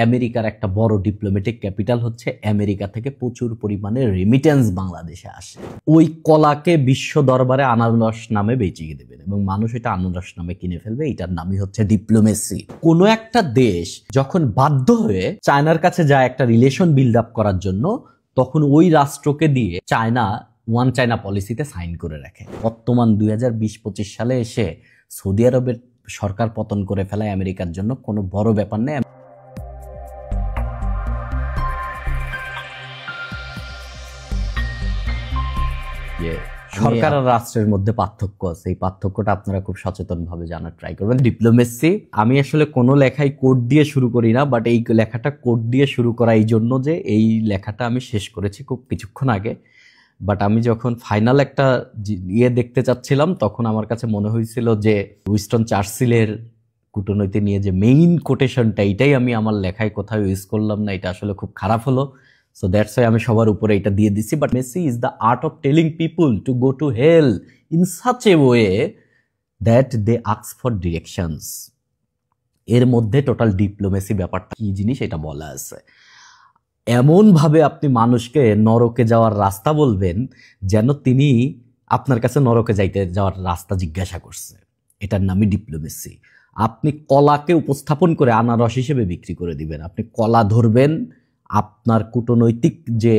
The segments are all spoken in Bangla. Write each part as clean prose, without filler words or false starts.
আমেরিকার একটা বড় ডিপ্লোম্যাটিক ক্যাপিটাল হচ্ছে আমেরিকা থেকে প্রচুর পরিমাণে রেমিটেন্স বাংলাদেশে আসে। ওই কলাকে বিশ্ব দরবারে আনারস নামে বেচিয়ে দেবেন এবং মানুষ এটা আনারস নামে কিনে ফেলবে। এটার নামই হচ্ছে ডিপ্লোমেসি। কোনো একটা দেশ যখন বাধ্য হয়ে চায়নার কাছে যায় একটা রিলেশন বিল্ড আপ করার জন্য, তখন ওই রাষ্ট্রকে দিয়ে চায়না ওয়ান চায়না পলিসিতে সাইন করে রাখে। বর্তমান 2020-25 সালে এসে সৌদি আরবের সরকার পতন করে ফেলায় আমেরিকার জন্য কোনো বড় ব্যাপার নেই। সরকার আর রাষ্ট্রের মধ্যে পার্থক্য আছে, এই পার্থক্যটা আপনারা খুব সচেতনভাবে জানার ট্রাই করবেন। ডিপ্লোমেসি আমি আসলে কোনো লেখাই কোড দিয়ে শুরু করি না, বাট এই লেখাটা কোড দিয়ে শুরু করা এই জন্য যে এই লেখাটা আমি শেষ করেছি খুব কিছুক্ষণ আগে। বাট আমি যখন ফাইনাল একটা দেখতে চাচ্ছিলাম, তখন আমার কাছে মনে হয়েছিল যে উইনস্টন চার্চিলের কূটনীতি নিয়ে যে মেইন কোটেশনটা, এটাই আমি আমার লেখায় কোথাও ইউজ করলাম না। এটা আসলে খুব খারাপ হলো। সো দ্যাটস ওয়াই আমি সবার উপরে এটা দিয়ে দিছি। But Messi is the art of telling people to go to hell in such a way that they ask for directions. এর মধ্যে টোটাল ডিপ্লোমেসি ব্যাপারটা কি জিনিস এটা বলা আছে। এমনভাবে আপনি মানুষকে নরকে যাওয়ার রাস্তা বলবেন যেন তিনি আপনার কাছে নরকে যাওয়ার রাস্তা জিজ্ঞাসা করছে। এটার নামই ডিপ্লোমেসি। আপনি কলাকে উপস্থাপন করে আনারস হিসেবে বিক্রি করে দিবেন। আপনি কলা ধরবেন, আপনার কূটনৈতিক যে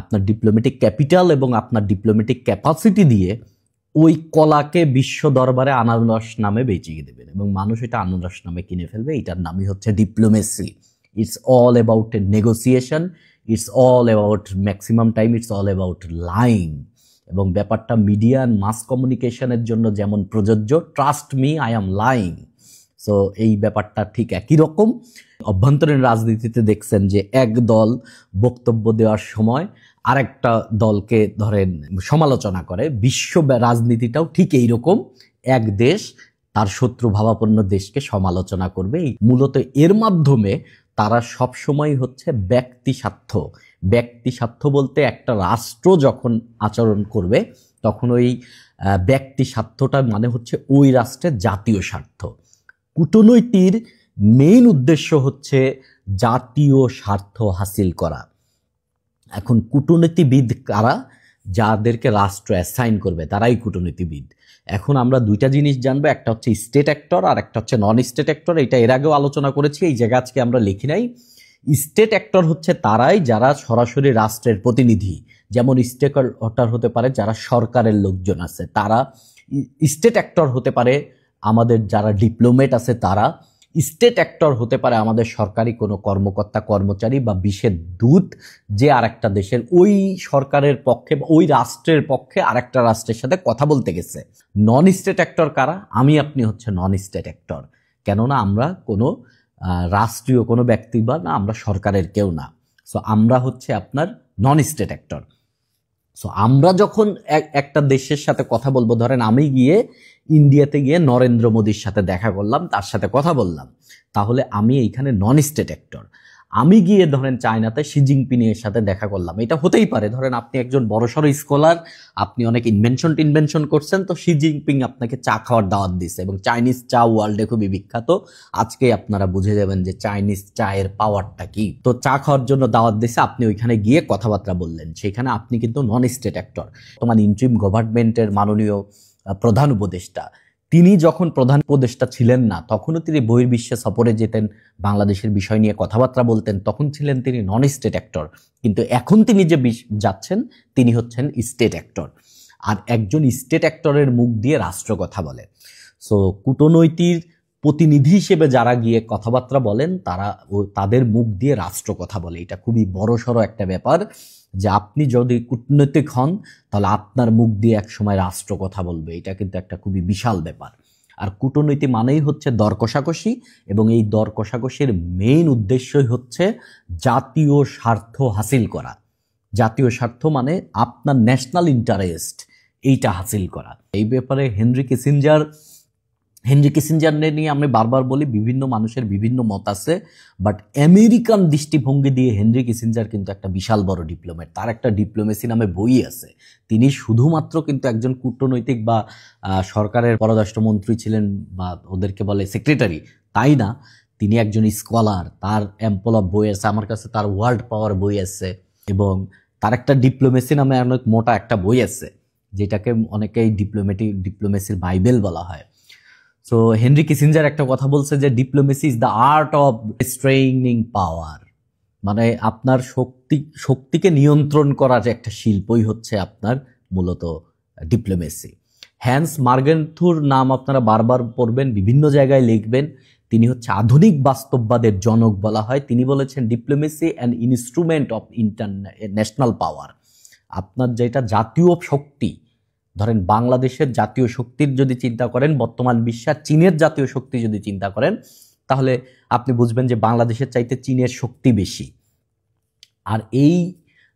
আপনার ডিপ্লোম্যাটিক ক্যাপিটাল এবং আপনার ডিপ্লোম্যাটিক ক্যাপাসিটি দিয়ে ওই কলাকে বিশ্ব দরবারে আনারস নামে বেচিয়ে দেবেন এবং মানুষ এটা আনারস নামে কিনে ফেলবে। এটার নামই হচ্ছে diplomacy. It's all about a negotiation. It's all about maximum time. It's all about lying. এবং ব্যাপারটা মিডিয়া অ্যান্ড মাস কমিউনিকেশনের জন্য যেমন প্রযোজ্য, trust me, I am lying. So এই ব্যাপারটা ঠিক একই রকম। অভ্যন্তরীণ রাজনীতিতে দেখছেন যে এক দল বক্তব্য দেওয়ার সময় আরেকটা দলকে ধরেন সমালোচনা করে। বিশ্ব রাজনীতিটাও ঠিক এইরকম। এক দেশ তার শত্রু ভাবাপন্ন দেশকে সমালোচনা করবে। মূলত এর মাধ্যমে তারা সবসময় হচ্ছে ব্যক্তি স্বার্থ বলতে একটা রাষ্ট্র যখন আচরণ করবে তখন ওই ব্যক্তি স্বার্থটা মানে হচ্ছে ওই রাষ্ট্রের জাতীয় স্বার্থ। কূটনীতির মেইন উদ্দেশ্য হচ্ছে জাতীয় স্বার্থ হাসিল করা। এখন কূটনীতিবিদ কারা? যাদেরকে রাষ্ট্র অ্যাসাইন করবে তারাই কূটনীতিবিদ। এখন আমরা দুইটা জিনিস জানবো, একটা হচ্ছে স্টেট অ্যাক্টর আর একটা হচ্ছে নন স্টেট অ্যাক্টর। এটা এর আগেও আলোচনা করেছি, এই জায়গা আজকে আমরা লিখি নাই। স্টেট অ্যাক্টর হচ্ছে তারাই যারা সরাসরি রাষ্ট্রের প্রতিনিধি, যেমন স্টেট অ্যাক্টর হতে পারে যারা সরকারের লোকজন আছে তারা। স্টেট অ্যাক্টর হতে পারে আমাদের যারা ডিপ্লোমেট আছে তারা। স্টেট অ্যাক্টর হতে পারে আমাদের সরকারি কোনো কর্মকর্তা কর্মচারী বা বিশেষ দূত, যে আরেকটা দেশের ওই সরকারের পক্ষে বা ওই রাষ্ট্রের পক্ষে আরেকটা রাষ্ট্রের সাথে কথা বলতে গেছে। নন স্টেট অ্যাক্টর কারা? আমি আপনি হচ্ছে নন স্টেট অ্যাক্টর। কেননা আমরা কোনো রাষ্ট্রীয় কোনো ব্যক্তি বা না, আমরা সরকারের কেউ না। সো আমরা হচ্ছে আপনার নন স্টেট অ্যাক্টর। সো আমরা যখন একটা দেশের সাথে কথা বলবো, ধরেন আমি গিয়ে ইন্ডিয়াতে গিয়ে নরেন্দ্র মোদীর সাথে দেখা করলাম, তার সাথে কথা বললাম, তাহলে আমি এইখানে নন স্টেট অ্যাক্টর। আমি গিয়ে ধরেন চায়নাতে শি জিনপিং এর সাথে দেখা করলাম, এটা হতেই পারে। ধরেন আপনি একজন বড়সড় স্কলার, আপনি অনেক ইনভেনশন করছেন, তো শি জিনপিং আপনাকে চা খাওয়ার দাওয়াত দিচ্ছে এবং চাইনিজ চা ওয়ার্ল্ডে খুবই বিখ্যাত। আজকে আপনারা বুঝে যাবেন যে চাইনিজ চায়ের পাওয়ারটা কি। তো চা খাওয়ার জন্য দাওয়াত দিচ্ছে, আপনি ওইখানে গিয়ে কথাবার্তা বললেন, সেখানে আপনি কিন্তু নন স্টেট অ্যাক্টর। তোমার ইন্টারিম গভর্নমেন্টের মাননীয় প্রধান উপদেষ্টা, তিনি যখন প্রধান উপদেষ্টা ছিলেন না তখনও তিনি বহির্বিশ্বে সফরে যেতেন, বাংলাদেশের বিষয় নিয়ে কথাবার্তা বলতেন, তখন ছিলেন তিনি নন স্টেট অ্যাক্টর। কিন্তু এখন তিনি যে যাচ্ছেন তিনি হচ্ছেন স্টেট অ্যাক্টর। আর একজন স্টেট অ্যাক্টরের মুখ দিয়ে রাষ্ট্র কথা বলে। সো কূটনৈতিক প্রতিনিধি হিসেবে যারা গিয়ে কথাবার্তা বলেন তাদের মুখ দিয়ে রাষ্ট্র কথা বলে। এটা খুবই বড়সড় একটা ব্যাপার যে আপনি যদি কূটনৈতিক হন তাহলে আপনার মুখ দিয়ে এক সময় রাষ্ট্র কথা বলবে। এটা কিন্তু একটা খুবই বিশাল ব্যাপার। আর কূটনীতি মানেই হচ্ছে দর কষাকষি, এবং এই দর কষাকষির মেইন উদ্দেশ্যই হচ্ছে জাতীয় স্বার্থ হাসিল করা। জাতীয় স্বার্থ মানে আপনার ন্যাশনাল ইন্টারেস্ট, এইটা হাসিল করা। এই ব্যাপারে হেনরি কিসিঞ্জার নিয়ে আমি বারবার বলি, বিভিন্ন মানুষের বিভিন্ন মত আছে, বাট আমেরিকান দৃষ্টিভঙ্গি দিয়ে হেনরি কিসিঞ্জার কিন্তু একটা বিশাল বড় ডিপ্লোম্যাট। তার একটা ডিপ্লোমেসি নামে বই আছে। তিনি শুধুমাত্র কিন্তু একজন কূটনৈতিক বা সরকারের পররাষ্ট্রমন্ত্রী ছিলেন বা ওদেরকে বলে সেক্রেটারি, তাই না। তিনি একজন স্কলার, তার অ্যাম্পল অফ বই আছে, আমার কাছে তার ওয়ার্ল্ড পাওয়ার বই আছে, এবং তার একটা ডিপ্লোমেসি নামে অনেক মোটা একটা বই আছে, যেটাকে অনেকেই ডিপ্লোমেসির বাইবেল বলা হয়। সো হেনরি কিসিঞ্জার একটা কথা বলছে যে diplomacy is the art of restraining power, মানে আপনার শক্তিকে নিয়ন্ত্রণ করার যে একটা শিল্পই হচ্ছে আপনার মূলত ডিপ্লোমেসি। হ্যান্স মার্গেনথুর নাম আপনারা বারবার পড়বেন, বিভিন্ন জায়গায় লিখবেন। তিনি হচ্ছে আধুনিক বাস্তববাদের জনক বলা হয়। তিনি বলেছেন diplomacy an instrument of international power. আপনার যেটা জাতীয় শক্তি, ধরেন বাংলাদেশের জাতীয় শক্তির যদি চিন্তা করেন, বর্তমান বিশ্বের চীনের জাতীয় শক্তি যদি চিন্তা করেন, তাহলে আপনি বুঝবেন যে বাংলাদেশের চাইতে চীনের শক্তি বেশি। আর এই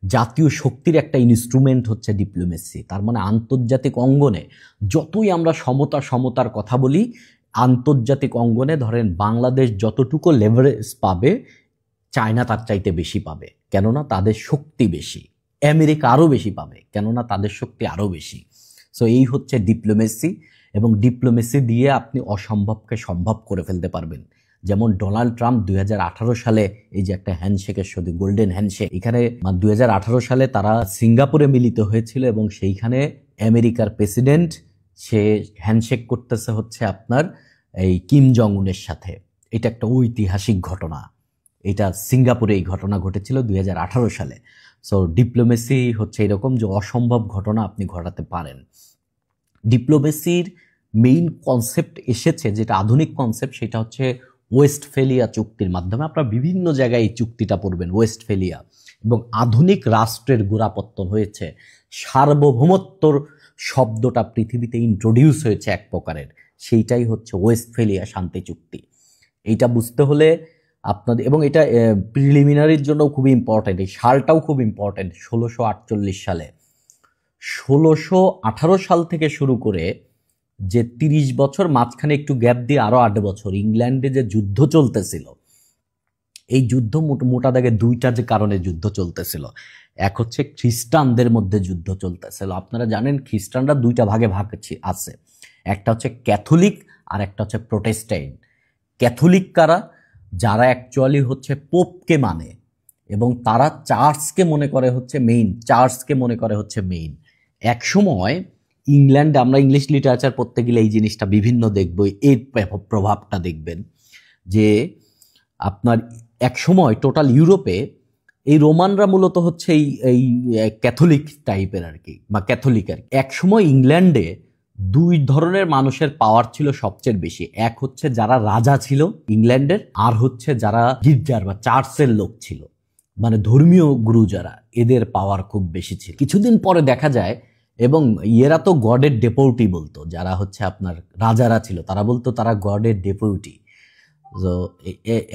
জাতীয় শক্তির একটা ইনস্ট্রুমেন্ট হচ্ছে ডিপ্লোমেসি। তার মানে আন্তর্জাতিক অঙ্গনে যতই আমরা সমতার কথা বলি, আন্তর্জাতিক অঙ্গনে ধরেন বাংলাদেশ যতটুকু লেভারেজ পাবে, চায়না তার চাইতে বেশি পাবে, কেননা তাদের শক্তি বেশি। আমেরিকা আরও বেশি পাবে, কেননা তাদের শক্তি আরও বেশি। সো এই হচ্ছে ডিপ্লোমেসি, এবং ডিপ্লোমেসি দিয়ে আপনি অসম্ভবকে সম্ভব করে ফেলতে পারবেন। যেমন ডোনাল্ড ট্রাম্প 2018 সালে এই যে একটা হ্যান্ডশেকের সাথে গোল্ডেন হ্যান্ডশেক, এখানে 2018 সালে তারা সিঙ্গাপুরে মিলিত হয়েছিল, এবং সেইখানে আমেরিকার প্রেসিডেন্ট সে হ্যান্ডশেক করতেছে হচ্ছে আপনার এই কিম জং উনের সাথে। এটা একটা ঐতিহাসিক ঘটনা, এটা সিঙ্গাপুরে এই ঘটনা ঘটেছিল 2018 সালে। সো ডিপ্লোমেসি হচ্ছে এরকম যে অসম্ভব ঘটনা আপনি ঘটাতে পারেন। ডিপ্লোমেসির মেইন কনসেপ্ট এসেছে, যেটা আধুনিক কনসেপ্ট, সেটা হচ্ছে ওয়েস্টফেলিয়া চুক্তির মাধ্যমে। আপনারা বিভিন্ন জায়গায় এই চুক্তিটা পড়বেন, ওয়েস্টফেলিয়া, এবং আধুনিক রাষ্ট্রের গোড়াপত্তন হয়েছে। সার্বভৌমত্বর শব্দটা পৃথিবীতে ইন্ট্রোডিউস হয়েছে এক প্রকারের, সেইটাই হচ্ছে ওয়েস্টফেলিয়া শান্তি চুক্তি। এইটা বুঝতে হলে আপনাদের, এবং এটা প্রিলিমিনারির জন্য খুবই ইম্পর্টেন্ট, এই সালটাও খুব ইম্পর্টেন্ট। 1648 সালে, 1618 সাল থেকে শুরু করে যে 30 বছর, মাঝখানে একটু গ্যাপ দিয়ে আরো 8 বছর ইংল্যান্ডে যে যুদ্ধ চলতেছিল, এই যুদ্ধ মোটা দাগে দুইটা যে কারণে যুদ্ধ চলতেছিল। এক হচ্ছে খ্রিস্টানদের মধ্যে যুদ্ধ চলতেছিল। আপনারা জানেন খ্রিস্টানরা দুইটা ভাগে ভাগ আছে, একটা হচ্ছে ক্যাথলিক আর একটা হচ্ছে প্রোটেস্ট্যান্ট। ক্যাথলিক কারা? যারা অ্যাকচুয়ালি হচ্ছে পোপকে মানে, এবং তারা চার্চকে মনে করে হচ্ছে মেইন। এক সময় ইংল্যান্ডে, আমরা ইংলিশ লিটারেচার পড়তে গেলে এই জিনিসটা বিভিন্ন দেখব, এর প্রভাবটা দেখবেন যে আপনার এক সময় টোটাল ইউরোপে এই রোমানরা মূলত হচ্ছে এই ক্যাথলিক টাইপের আর কি, বা ক্যাথলিক আর কি। এক সময় ইংল্যান্ডে দুই ধরনের মানুষের পাওয়ার ছিল সবচেয়ে বেশি। এক হচ্ছে যারা রাজা ছিল ইংল্যান্ডের, আর হচ্ছে যারা গির্জার বা চার্চের লোক ছিল, মানে ধর্মীয় গুরু যারা, এদের পাওয়ার খুব বেশি ছিল। কিছুদিন পরে দেখা যায়, এবং এরা তো গডের ডেপুটি বলতো, যারা হচ্ছে আপনার রাজারা ছিল তারা বলতো তারা গডের ডেপুটি। তো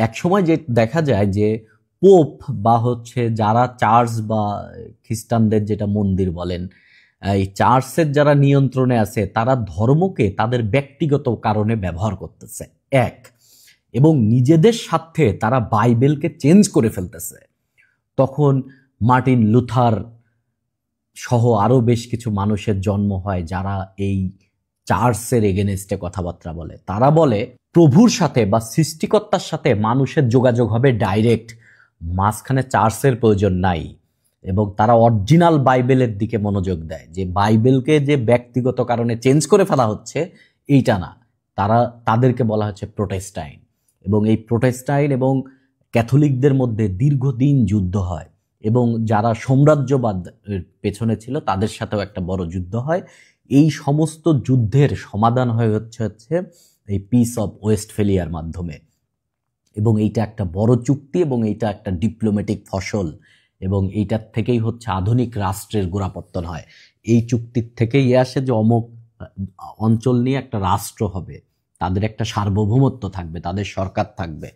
এক সময় যে দেখা যায় যে পোপ বা হচ্ছে যারা চার্চ বা খ্রিস্টানদের যেটা মন্দির বলেন, এই চার্চের যারা নিয়ন্ত্রণে আছে, তারা ধর্মকে তাদের ব্যক্তিগত কারণে ব্যবহার করতেছে এক, এবং নিজেদের স্বার্থে তারা বাইবেলকে চেঞ্জ করে ফেলতেছে। তখন মার্টিন লুথার সহ আরো বেশ কিছু মানুষের জন্ম হয়, যারা এই চার্চের এগেনস্টে কথাবার্তা বলে। তারা বলে প্রভুর সাথে বা সৃষ্টিকর্তার সাথে মানুষের যোগাযোগ হবে ডাইরেক্ট, মাঝখানে চার্চের প্রয়োজন নাই, এবং তারা অরিজিনাল বাইবেলের দিকে মনোযোগ দেয়, যে বাইবেলকে যে ব্যক্তিগত কারণে চেঞ্জ করে ফেলা হচ্ছে এইটা না। তাদেরকে বলা হচ্ছে প্রোটেস্টাইন, এবং এই প্রোটেস্টাইন এবং ক্যাথলিকদের মধ্যে দীর্ঘদিন যুদ্ধ হয়, এবং যারা সাম্রাজ্যবাদ পেছনে ছিল তাদের সাথেও একটা বড় যুদ্ধ হয়। এই সমস্ত যুদ্ধের সমাধান হচ্ছে এই পিস অফ ওয়েস্টফেলিয়ার মাধ্যমে, এবং এইটা একটা বড় চুক্তি, এবং এইটা একটা ডিপ্লোম্যাটিক ফসল, এবং এইটার থেকেই হচ্ছে আধুনিক রাষ্ট্রের গোড়াপত্তন হয়। এই চুক্তির থেকেই আসে যে অমুক অঞ্চল নিয়ে একটা রাষ্ট্র হবে, তাদের একটা সার্বভৌমত্ব থাকবে, তাদের সরকার থাকবে।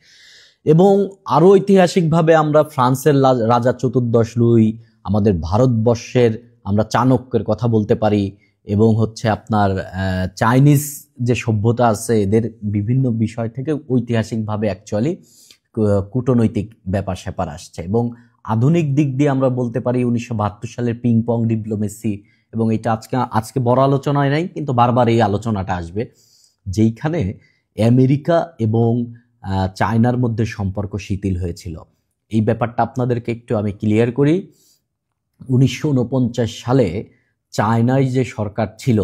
এবং আরও ঐতিহাসিকভাবে আমরা ফ্রান্সের রাজা চতুর্দশ লুই, আমাদের ভারতবর্ষের আমরা চাণক্যের কথা বলতে পারি, এবং হচ্ছে আপনার চাইনিজ যে সভ্যতা আছে, এদের বিভিন্ন বিষয় থেকে ঐতিহাসিকভাবে অ্যাকচুয়ালি কূটনৈতিক ব্যাপার স্যাপার আসছে। এবং আধুনিক দিক দিয়ে আমরা বলতে পারি 1972 সালের পিংপং ডিপ্লোমেসি, এবং এটা আজকে বড় আলোচনায় নাই, কিন্তু বারবার এই আলোচনাটা আসবে, যেইখানে আমেরিকা এবং চায়নার মধ্যে সম্পর্ক শিথিল হয়েছিল। এই ব্যাপারটা আপনাদেরকে একটু আমি ক্লিয়ার করি। 1949 সালে চায়নায় যে সরকার ছিল,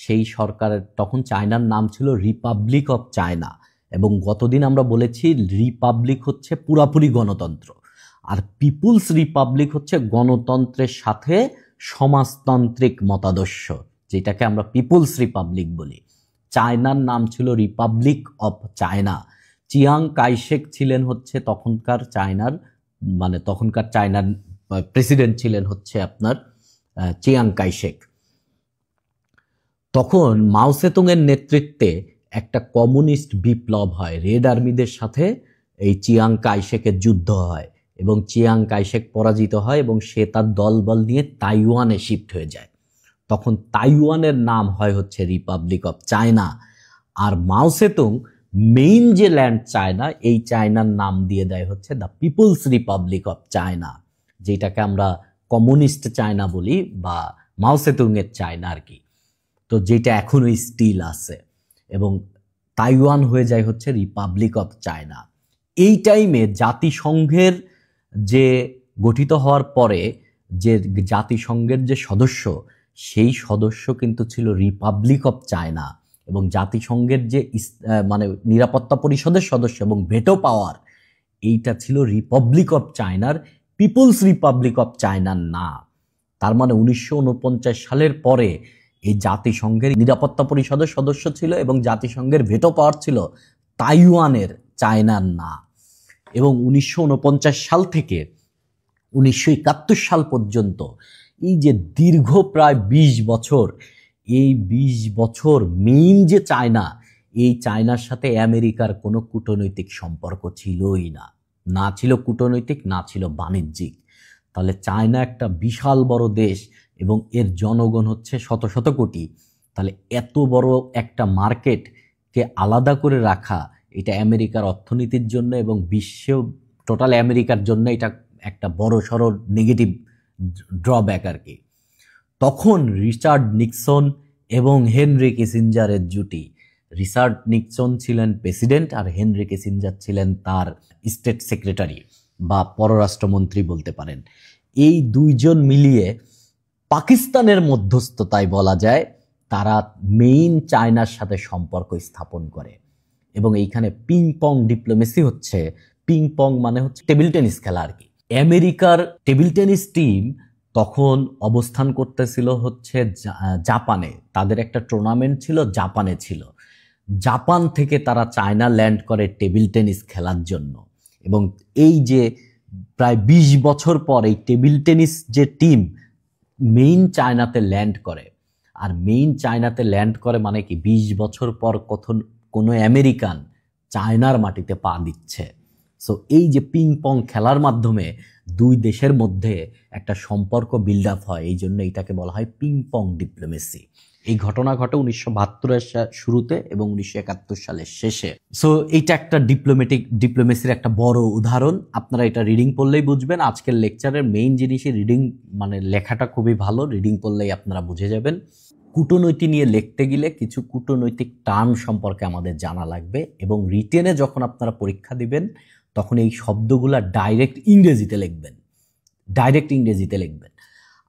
সেই সরকারের তখন চায়নার নাম ছিল রিপাবলিক অফ চায়না, এবং গতদিন আমরা বলেছি রিপাবলিক হচ্ছে পুরাপুরি গণতন্ত্র, আর পিপুলস রিপাবলিক হচ্ছে গণতন্ত্রের সাথে সমাজতান্ত্রিক মতাদর্শ, যেটাকে আমরা পিপুলস রিপাবলিক বলি। চায়নার নাম ছিল republic of China. Chiang Kai-shek ছিলেন হচ্ছে তখনকার চায়নার প্রেসিডেন্ট ছিলেন হচ্ছে আপনার চিয়াং কাইশেক। তখন মাও সেতুং এর নেতৃত্বে একটা কমিউনিস্ট বিপ্লব হয়, রেড আর্মিদের সাথে এই চিয়াং কাইশেকের যুদ্ধ হয়, এবং চিয়াং কাইশেক পরাজিত হয় এবং সে তার দলবল নিয়ে তাইওয়ানে শিফট হয়ে যায়। তখন তাইওয়ানের নাম হয় হচ্ছে রিপাবলিক অফ চায়না, আর মাও সেতুং মেইন যে ল্যান্ড চায়না, এই চায়নার নাম দিয়ে দেয় হচ্ছে the people's republic of China, যেটাকে আমরা কমিউনিস্ট চায়না বলি বা মাও সেতুং এর চায়না আর কি। তো যেটা এখনো স্টিল আছে, এবং তাইওয়ান হয়ে যায় হচ্ছে রিপাবলিক অফ চায়না। এই টাইমে জাতিসংঘের যে গঠিত হওয়ার পরে যে জাতিসংঘের যে সদস্য, সেই সদস্য কিন্তু ছিল রিপাবলিক অফ চায়না, এবং জাতিসংঘের যে নিরাপত্তা পরিষদের সদস্য এবং ভেটো পাওয়ার, এইটা ছিল রিপাবলিক অফ চায়নার, পিপুলস রিপাবলিক অফ চায়নার না। তার মানে 1949 সালের পরে এই জাতিসংঘের নিরাপত্তা পরিষদের সদস্য ছিল এবং জাতিসংঘের ভেটো পাওয়ার ছিল তাইওয়ানের, চায়নার না। এবং 1949 সাল থেকে 1971 সাল পর্যন্ত এই যে দীর্ঘ প্রায় 20 বছর, এই 20 বছর মেইন যে চায়না, এই চায়নার সাথে আমেরিকার কোনো কূটনৈতিক সম্পর্ক ছিলই না, না ছিল কূটনৈতিক, না ছিল বাণিজ্যিক। তাহলে চায়না একটা বিশাল বড় দেশ এবং এর জনগণ হচ্ছে শত শত কোটি। তাহলে এত বড় একটা মার্কেটকে আলাদা করে রাখা, এটা আমেরিকার অর্থনীতির জন্য এবং বিশ্ব টোটাল আমেরিকার জন্য এটা একটা বড় সড় নেগেটিভ ড্রব্যাক আর কি। তখন রিচার্ড নিক্সন এবং হেনরি কিসিঞ্জারের জুটি, রিচার্ড নিক্সন ছিলেন প্রেসিডেন্ট আর হেনরি কিসিঞ্জার ছিলেন তার স্টেট সেক্রেটারি বা পররাষ্ট্রমন্ত্রী বলতে পারেন। এই দুইজন মিলিয়ে পাকিস্তানের মধ্যস্থতায় বলা যায় তারা মেইন চায়নার সাথে সম্পর্ক স্থাপন করে, এবং এইখানে পিং পং ডিপ্লোমেসি হচ্ছে, পিং পং মানে হচ্ছে টেবিল টেনিস খেলা আর কি। আমেরিকার টেবিল টেনিস টিম তখন অবস্থান করতেছিল হচ্ছে জাপানে, তাদের একটা টুর্নামেন্ট ছিল জাপানে ছিল, জাপান থেকে তারা চায়না ল্যান্ড করে টেবিল টেনিস খেলার জন্য। এবং এই যে প্রায় 20 বছর পর এই টেবিল টেনিস যে টিম মেইন চায়নাতে ল্যান্ড করে, আর মেইন চায়নাতে ল্যান্ড করে মানে কি 20 বছর পর কোনো আমেরিকান চায়নার মাটিতে পা দিচ্ছে। সো এই যে পিং পং খেলার মাধ্যমে দুই দেশের মধ্যে একটা সম্পর্ক বিল্ড আপ হয়, এই জন্য এটাকে বলা হয় পিং পং ডিপ্লোমেসি। এই ঘটনা ঘটে 1972 এর শুরুতে এবং 1971 সালের শেষে। সো এইটা একটা ডিপ্লোমেসির একটা বড় উদাহরণ। আপনারা এটা রিডিং পড়লেই বুঝবেন। আজকের লেকচারের মেইন জিনিসই রিডিং, লেখাটা খুবই ভালো, রিডিং পড়লেই আপনারা বুঝে যাবেন। কূটনৈতিক নিয়ে লিখতে গেলে কিছু কূটনৈতিক টার্ম সম্পর্কে আমাদের জানা লাগবে, এবং রিটেনে যখন আপনারা পরীক্ষা দিবেন তখন এই শব্দগুলা ডাইরেক্ট ইংরেজিতে লিখবেন।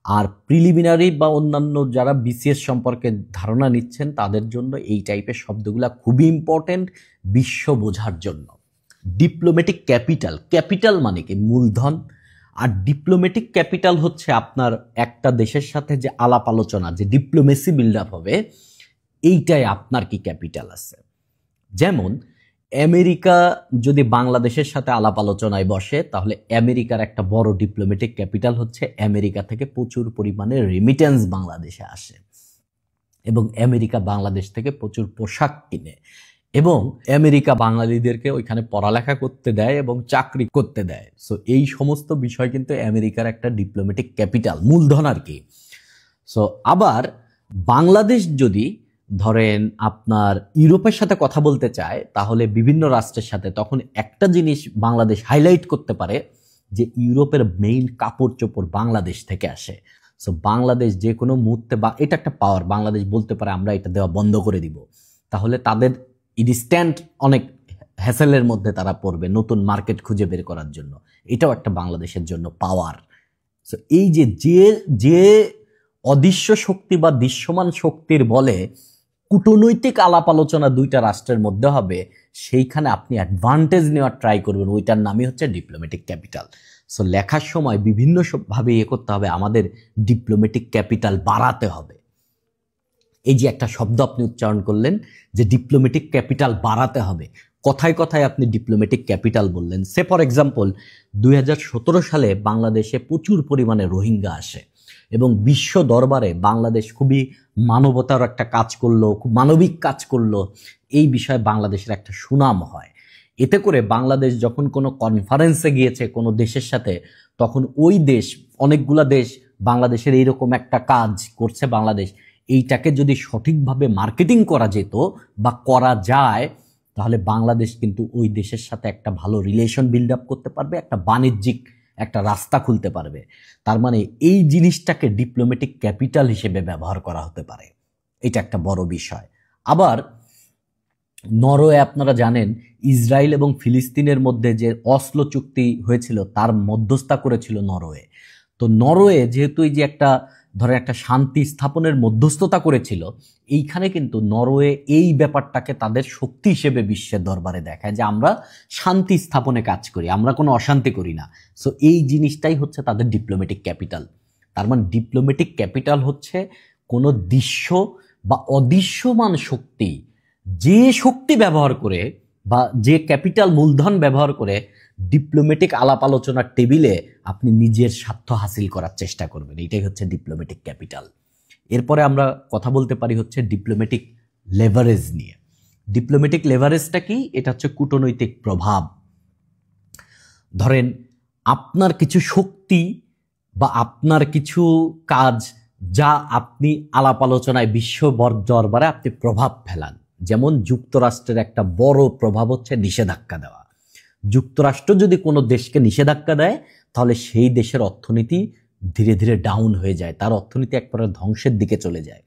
আর প্রিলিমিনারি বা অন্যান্য যারা বিসিএস সম্পর্কে ধারণা নিচ্ছেন তাদের জন্য এই টাইপের শব্দগুলা খুবই ইম্পর্টেন্ট বিশ্ব বোঝার জন্য। ডিপ্লোম্যাটিক ক্যাপিটাল মানে কি মূলধন, আর ডিপ্লোম্যাটিক ক্যাপিটাল হচ্ছে আপনার একটা দেশের সাথে যে আলাপ আলোচনা, যে ডিপ্লোমেসি বিল্ড আপ হবে, এইটাই আপনার কি ক্যাপিটাল আছে। যেমন আমেরিকা যদি বাংলাদেশের সাথে আলাপ আলোচনায় বসে, তাহলে আমেরিকার একটা বড় ডিপ্লোম্যাটিক ক্যাপিটাল হচ্ছে আমেরিকা থেকে প্রচুর পরিমাণে রেমিটেন্স বাংলাদেশে আসে, এবং আমেরিকা বাংলাদেশ থেকে প্রচুর পোশাক কিনে, এবং আমেরিকা বাঙালিদেরকে ওইখানে পড়ালেখা করতে দেয় এবং চাকরি করতে দেয়। সো এই সমস্ত বিষয় কিন্তু আমেরিকার একটা ডিপ্লোম্যাটিক ক্যাপিটাল, মূলধন আর কি। সো আবার বাংলাদেশ যদি ধরেন আপনার ইউরোপের সাথে কথা বলতে চায়, তাহলে বিভিন্ন রাষ্ট্রের সাথে, তখন একটা জিনিস বাংলাদেশ হাইলাইট করতে পারে যে ইউরোপের মেইন কাপড় চোপড় বাংলাদেশ থেকে আসে। সো বাংলাদেশ যে কোনো মুহূর্তে, বা এটা একটা পাওয়ার, বাংলাদেশ বলতে পারে আমরা এটা দেওয়া বন্ধ করে দিব, তাহলে তাদের ইনস্ট্যান্ট অনেক হ্যাসেলের মধ্যে তারা পড়বে নতুন মার্কেট খুঁজে বের করার জন্য। এটাও একটা বাংলাদেশের জন্য পাওয়ার। সো এই যে যে অদৃশ্য শক্তি বা দৃশ্যমান শক্তির বলে কূটনৈতিক আলাপ আলোচনা দুইটা রাষ্ট্রের মধ্যে হবে, সেইখানে আপনি অ্যাডভান্টেজ নেওয়ার ট্রাই করবেন, ওইটার নামই হচ্ছে ডিপ্লোম্যাটিক ক্যাপিটাল। সো লেখার সময় বিভিন্ন ভাবে করতে হবে, আমাদের ডিপ্লোম্যাটিক ক্যাপিটাল বাড়াতে হবে। এই যে একটা শব্দ আপনি উচ্চারণ করলেন যে ডিপ্লোম্যাটিক ক্যাপিটাল বাড়াতে হবে, কথায় কথায় আপনি ডিপ্লোম্যাটিক ক্যাপিটাল বললেন। সে ফর এক্সাম্পল 2017 সালে বাংলাদেশে প্রচুর পরিমাণে রোহিঙ্গা আসে এবং বিশ্ব দরবারে বাংলাদেশ খুবই মানবতার একটা কাজ করলো, খুব মানবিক কাজ করলো, এই বিষয়ে বাংলাদেশের একটা সুনাম হয়। এতে করে বাংলাদেশ যখন কোনো কনফারেন্সে গিয়েছে কোনো দেশের সাথে, তখন ওই দেশ, অনেকগুলা দেশ বাংলাদেশের এইরকম একটা কাজ করছে বাংলাদেশ, এইটাকে যদি সঠিকভাবে মার্কেটিং করা যেত বা করা যায়, তাহলে বাংলাদেশ কিন্তু ওই দেশের সাথে একটা ভালো রিলেশন বিল্ড আপ করতে পারবে, একটা বাণিজ্যিক একটা রাস্তা খুলতে পারবে। তার মানে এই জিনিসটাকে ডিপ্লোম্যাটিক ক্যাপিটাল হিসেবে ব্যবহার করা হতে পারে, এটা একটা বড় বিষয়। আবার নরওয়ে, আপনারা জানেন ইসরায়েল এবং ফিলিস্তিনের মধ্যে যে অসলো চুক্তি হয়েছিল তার মধ্যস্থতা করেছিল নরওয়ে। তো নরওয়ে যেহেতু এই যে একটা ধরে একটা শান্তি স্থাপনের মধ্যস্থতা করেছিল, এইখানে কিন্তু নরওয়ে এই ব্যাপারটাকে তাদের শক্তি হিসেবে বিশ্বের দরবারে দেখায় যে আমরা শান্তি স্থাপনে কাজ করি, আমরা কোনো অশান্তি করি না। সো এই জিনিসটাই হচ্ছে তাদের ডিপ্লোম্যাটিক ক্যাপিটাল। তার মানে ডিপ্লোম্যাটিক ক্যাপিটাল হচ্ছে কোনো দৃশ্য বা অদৃশ্যমান শক্তি, যে শক্তি ব্যবহার করে বা যে ক্যাপিটাল মূলধন ব্যবহার করে ডিপ্লোম্যাটিক আলাপ আলোচনার টেবিলে আপনি নিজের স্বার্থ হাসিল করার চেষ্টা করবেন, এটাই হচ্ছে ডিপ্লোম্যাটিক ক্যাপিটাল। এরপরে আমরা কথা বলতে পারি হচ্ছে ডিপ্লোম্যাটিক লেভারেজ নিয়ে। ডিপ্লোম্যাটিক লেভারেজটা কি? এটা হচ্ছে কূটনৈতিক প্রভাব। ধরেন আপনার কিছু শক্তি বা আপনার কিছু কাজ যা আপনি আলাপ আলোচনায় বিশ্ব দরবারে আপনি প্রভাব ফেলান। যেমন যুক্তরাষ্ট্রের একটা বড় প্রভাব হচ্ছে নিষেধাজ্ঞা দেওয়া। যুক্তরাষ্ট্র যদি কোনো দেশকে নিষেধাজ্ঞা দেয়, তাহলে সেই দেশের অর্থনীতি ধীরে ধীরে ডাউন হয়ে যায়, তার অর্থনীতি একবারে ধ্বংসের দিকে চলে যায়।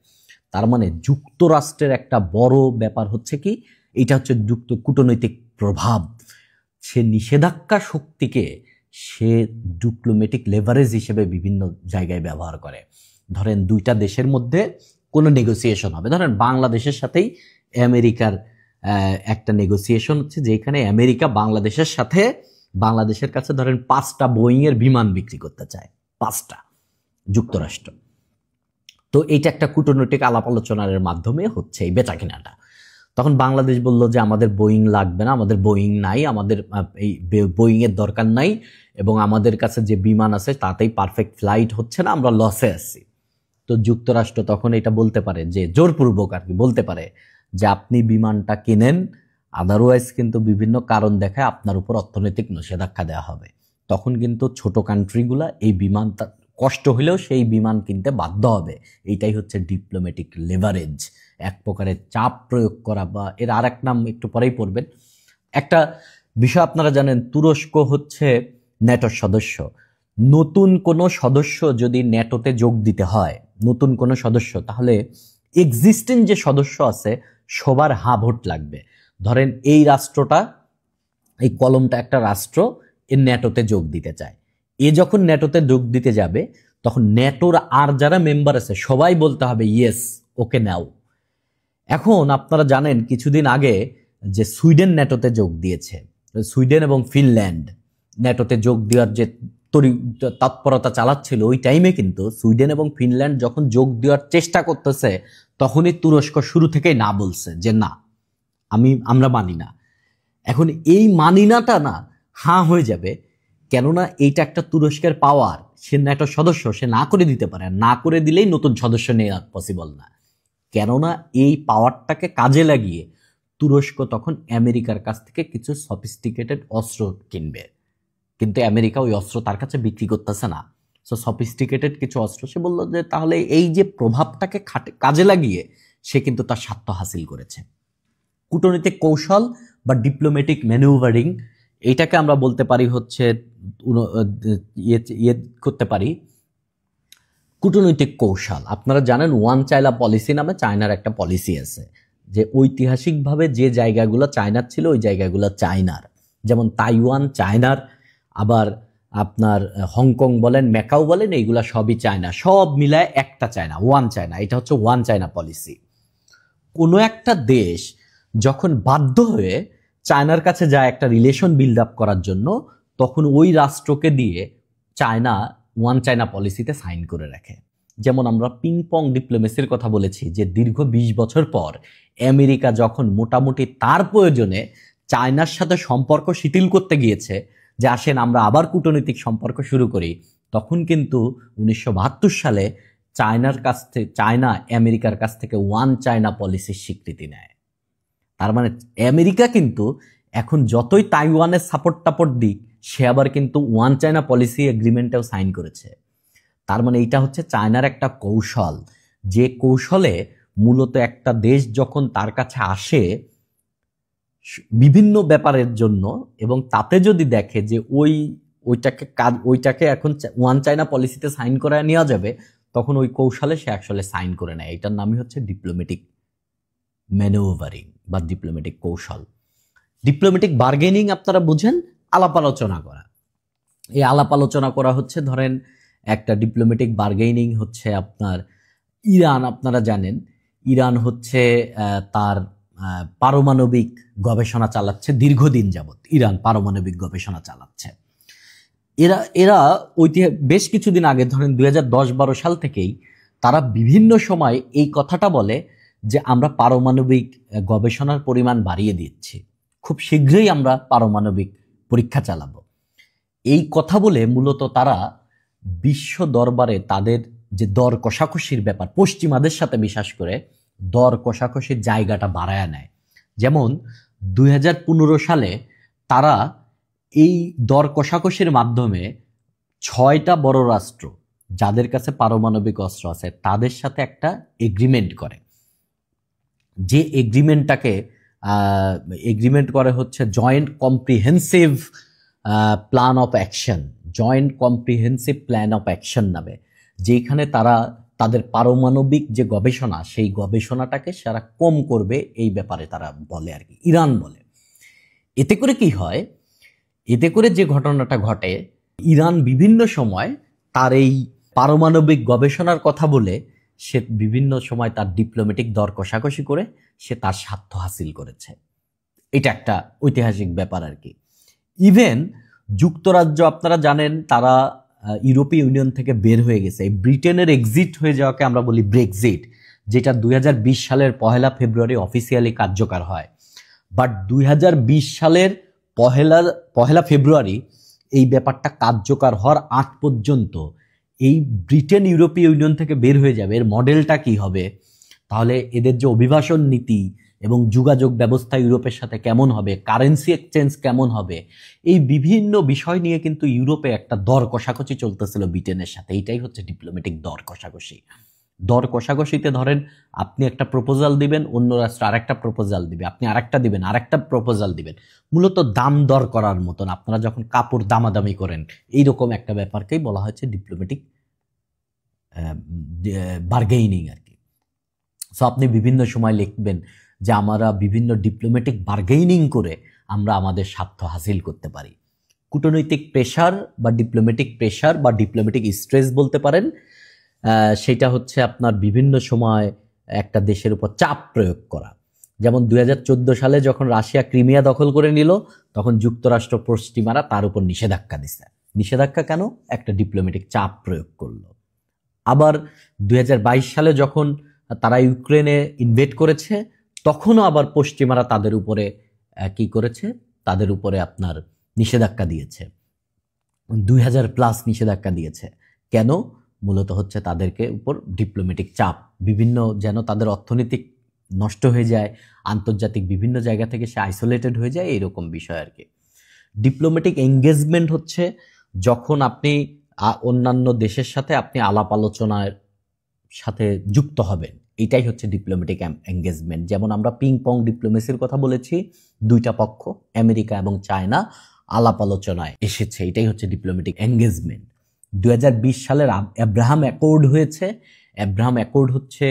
তার মানে যুক্তরাষ্ট্রের একটা বড় ব্যাপার হচ্ছে কি, এটা হচ্ছে কূটনৈতিক প্রভাব। সে নিষেধাজ্ঞা শক্তিকে সে ডিপ্লোম্যাটিক লেভারেজ হিসেবে বিভিন্ন জায়গায় ব্যবহার করে। ধরেন দুইটা দেশের মধ্যে কোনো নেগোসিয়েশন হবে, ধরেন বাংলাদেশের সাথেই আমেরিকার একটা নেগোসিয়েশন হচ্ছে, যেখানে আমেরিকা বাংলাদেশের সাথে বাংলাদেশের কাছে ধরেন 5টা বোয়িংয়ের বিমান বিক্রি করতে চায়, 5টা, যুক্তরাষ্ট্র। তো এইটা একটা কূটনৈতিক আলাপ আলোচনার মাধ্যমে হচ্ছে এই বেচা কেনাটা। তখন বাংলাদেশ বলল যে আমাদের বোয়িং লাগবে না, আমাদের বোয়িং নাই, আমাদের এই বোয়িংয়ের দরকার নাই, এবং আমাদের কাছে যে বিমান আছে তাতেই পারফেক্ট ফ্লাইট হচ্ছে না, আমরা লসে আছি। তো যুক্তরাষ্ট্র তখন এটা বলতে পারে যে জোরপূর্বক আর কি বলতে পারে যে আপনি বিমানটা কিনেন, আদারওয়াইজ কিন্তু বিভিন্ন কারণ দেখায় আপনার উপর অর্থনৈতিক নিষেধাজ্ঞা দেওয়া হবে। তখন কিন্তু ছোট কান্ট্রিগুলা এই বিমান কষ্ট হলেও সেই বিমান কিনতে বাধ্য হবে। এইটাই হচ্ছে ডিপ্লোম্যাটিক লেভারেজ, এক প্রকারের চাপ প্রয়োগ করা, বা এর আর এক নাম একটু পরেই পড়বেন। একটা বিষয় আপনারা জানেন, তুরস্ক হচ্ছে ন্যাটোর সদস্য। নতুন কোনো সদস্য যদি ন্যাটোতে যোগ দিতে হয়, নতুন কোনো সদস্য, তাহলে এক্সিস্টিং যে সদস্য আছে সবার হা ভোট লাগবে। ধরেন এই রাষ্ট্রটা, এই কলমটা একটা রাষ্ট্র, এর ন্যাটোতে যোগ দিতে চায়। এ যখন ন্যাটোতে যোগ দিতে যাবে, তখন ন্যাটোর আর যারা মেম্বার আছে সবাই বলতে হবে ইয়েস, ওকে নাও। এখন আপনারা জানেন কিছুদিন আগে যে সুইডেন ন্যাটোতে যোগ দিয়েছে, সুইডেন এবং ফিনল্যান্ড ন্যাটোতে যোগ দেওয়ার যে তৎপরতা চালাচ্ছিল, ওই টাইমে কিন্তু সুইডেন এবং ফিনল্যান্ড যখন যোগ দেওয়ার চেষ্টা করতেছে, তখনই তুরস্ক শুরু থেকেই না বলছে যে না, আমরা মানি না। এখন এই মানিনাটা না হাঁ হয়ে যাবে, কেননা এইটা একটা তুরস্কের পাওয়ার, সে ন্যাটোর সদস্য, সে না করে দিতে পারে, না করে দিলেই নতুন সদস্য নেওয়া পসিবল না। কেননা এই পাওয়ারটাকে কাজে লাগিয়ে তুরস্ক তখন আমেরিকার কাছ থেকে কিছু সফিস্টিকেটেড অস্ত্র কিনবে, কিন্তু আমেরিকা ওই অস্ত্র তার কাছে বিক্রি করতেছে না। সো সফিস্টিকেটেড কিছু অস্ত্র সে বললো যে তাহলে এই যে প্রভাবটাকে কাজে লাগিয়ে সে কিন্তু তার স্বার্থ হাসিল করেছে। কূটনৈতিক কৌশল বা ডিপ্লোম্যাটিক ম্যানুভারিং, এইটাকে আমরা বলতে পারি হচ্ছে ইয়ে করতে পারি কূটনৈতিক কৌশল। আপনারা জানেন ওয়ান চায়না পলিসি নামে চায়নার একটা পলিসি আছে, যে ঐতিহাসিকভাবে যে জায়গাগুলো চায়নার ছিল ওই জায়গাগুলো চায়নার, যেমন তাইওয়ান চায়নার, আবার আপনার হংকং বলেন, ম্যাকাও বলেন, এইগুলা সবই চায়না, সব মিলায় একটা চায়না, ওয়ান চায়না। এটা হচ্ছে ওয়ান চায়না পলিসি। কোনো একটা দেশ যখন বাধ্য হয়ে চায়নার কাছে যায় একটা রিলেশন বিল্ড আপ করার জন্য, তখন ওই রাষ্ট্রকে দিয়ে চায়না ওয়ান চায়না পলিসিতে সাইন করে রাখে। যেমন আমরা পিং পং ডিপ্লোমেসির কথা বলেছি, যে দীর্ঘ 20 বছর পর আমেরিকা যখন মোটামুটি তার প্রয়োজনে চায়নার সাথে সম্পর্ক শিথিল করতে গিয়েছে, যে আসেন আমরা আবার কূটনৈতিক সম্পর্ক শুরু করি, তখন কিন্তু 1972 সালে চায়না আমেরিকার কাছ থেকে ওয়ান চায়না পলিসির স্বীকৃতি নেয়। তার মানে আমেরিকা কিন্তু এখন যতই তাইওয়ানের সাপোর্ট দিক, সে আবার কিন্তু ওয়ান চায়না পলিসি এগ্রিমেন্টেও সাইন করেছে। তার মানে এটা হচ্ছে চায়নার একটা কৌশল, যে কৌশলে মূলত একটা দেশ যখন তার কাছে আসে বিভিন্ন ব্যাপারের জন্য, এবং তাতে যদি দেখে যে ওইটাকে এখন ওয়ান চায়না পলিসিতে সাইন করায় নেওয়া যাবে, তখন ওই কৌশলে সে আসলে সাইন করে নেয়। এটার নামই হচ্ছে ডিপ্লোম্যাটিক ম্যানুভারিং বা ডিপ্লোম্যাটিক কৌশল। ডিপ্লোম্যাটিক বার্গেনিং আপনারা বুঝেন, আলাপ আলোচনা করা। এই আলাপ আলোচনা করা হচ্ছে, ধরেন একটা ডিপ্লোম্যাটিক বার্গেনিং হচ্ছে আপনার ইরান, আপনারা জানেন ইরান হচ্ছে তার পারমাণবিক গবেষণা চালাচ্ছে দীর্ঘদিন যাবৎ। ইরান পারমাণবিক গবেষণা চালাচ্ছে। এরা বেশ কিছুদিন আগে, ধরেন 2010-12 সাল থেকেই তারা বিভিন্ন সময় এই কথাটা বলে যে আমরা পারমাণবিক গবেষণার পরিমাণ বাড়িয়ে দিচ্ছি, খুব শীঘ্রই আমরা পারমাণবিক পরীক্ষা চালাবো। এই কথা বলে মূলত তারা বিশ্ব দরবারে তাদের যে দর কষাকষির ব্যাপার, পশ্চিমাদের সাথে বিশেষ করে দর কষাকষির জায়গাটা বাড়ায় নেয়। যেমন 2015 সালে তারা এই দর কষাকষির মাধ্যমে 6টা বড় রাষ্ট্র যাদের কাছে পারমাণবিক অস্ত্র আছে তাদের সাথে একটা এগ্রিমেন্ট করে, যে এগ্রিমেন্ট করে হচ্ছে joint comprehensive plan of action, joint comprehensive plan of action নামে, যেখানে তারা তাদের পারমাণবিক যে গবেষণা, সেই গবেষণাটাকে সারা কম করবে, এই ব্যাপারে তারা বলে আর কি, ইরান বলে। এতে করে কি হয়, এতে করে যে ঘটনাটা ঘটে, ইরান বিভিন্ন সময় তার এই পারমাণবিক গবেষণার কথা বলে সে বিভিন্ন সময় তার ডিপ্লোম্যাটিক দর কষাকষি করে সে তার স্বার্থ হাসিল করেছে। এটা একটা ঐতিহাসিক ব্যাপার আর কি। ইভেন যুক্তরাজ্য, আপনারা জানেন তারা ইউরোপীয় ইউনিয়ন থেকে বের হয়ে গেছে। এই ব্রিটেনের এক্সিট হয়ে যাওয়াকে আমরা বলি ব্রেক্সিট, যেটা 2020 সালের 1 ফেব্রুয়ারি অফিসিয়ালি কার্যকর হয়। বাট 2020 সালের 1 ফেব্রুয়ারি এই ব্যাপারটা কার্যকর হওয়ার আগ পর্যন্ত এই ব্রিটেন ইউরোপীয় ইউনিয়ন থেকে বের হয়ে যাবে। এর মডেলটা কি হবে, তাহলে এদের যে অভিবাসন নীতি এবং যোগাযোগ ব্যবস্থা ইউরোপের সাথে কেমন হবে, কারেন্সি এক্সচেঞ্জ কেমন হবে, এই বিভিন্ন বিষয় নিয়ে কিন্তু ইউরোপে একটা দর কষাকষি চলতেছিল ব্রিটেনের সাথে। এইটাই হচ্ছে ডিপ্লোম্যাটিক দর কষাকষি। দর কষাকষিতে ধরেন আপনি একটা প্রপোজাল দিবেন, অন্য রাষ্ট্র আরেকটা প্রপোজাল দিবে, আপনি আরেকটা দিবেন, আরেকটা প্রপোজাল দিবেন, মূলত দাম দর করার মতন। আপনারা যখন কাপড় দামাদামি করেন, এইরকম একটা ব্যাপারকেই বলা হচ্ছে ডিপ্লোম্যাটিক বার্গেইনিং আর কি। সো আপনি বিভিন্ন সময় লিখবেন যে আমরা বিভিন্ন ডিপ্লোম্যাটিক বার্গেইনিং করে আমরা আমাদের স্বার্থ হাসিল করতে পারি। কূটনৈতিক প্রেশার বা ডিপ্লোম্যাটিক স্ট্রেস বলতে পারেন, সেটা হচ্ছে আপনার বিভিন্ন সময় একটা দেশের উপর চাপ প্রয়োগ করা। যেমন 2014 সালে যখন রাশিয়া ক্রিমিয়া দখল করে নিল, তখন যুক্তরাষ্ট্র পশ্চিমারা তার উপর নিষেধাজ্ঞা দিছে। নিষেধাজ্ঞা কেন? একটা ডিপ্লোম্যাটিক চাপ প্রয়োগ করলো। আবার 2022 সালে যখন তারা ইউক্রেনে ইনভেড করেছে, তখনও আবার পশ্চিমারা তাদের উপরে কি করেছে, তাদের উপরে আপনার নিষেধাজ্ঞা দিয়েছে, 2000+ নিষেধাজ্ঞা দিয়েছে। কেন? মূলত হচ্ছে তাদেরকে উপর ডিপ্লোম্যাটিক চাপ, বিভিন্ন যেন তাদের অর্থনৈতিক নষ্ট হয়ে যায়, আন্তর্জাতিক বিভিন্ন জায়গা থেকে সে আইসোলেটেড হয়ে যায়, এরকম বিষয় আর কি। ডিপ্লোম্যাটিক এঙ্গেজমেন্ট হচ্ছে যখন আপনি অন্যান্য দেশের সাথে আপনি আলাপ আলোচনার সাথে যুক্ত হবেন, এটাই হচ্ছে ডিপ্লোম্যাটিক এঙ্গেজমেন্ট। যেমন আমরা পিং পং ডিপ্লোমেসির কথা বলেছি, দুইটা পক্ষ আমেরিকা এবং চায়না আলাপ আলোচনায় এসেছে, এটাই হচ্ছে ডিপ্লোম্যাটিক এঙ্গেজমেন্ট। 2020 সালের অ্যাব্রাহাম অ্যাকর্ড হয়েছে। অ্যাব্রাহাম অ্যাকর্ড হচ্ছে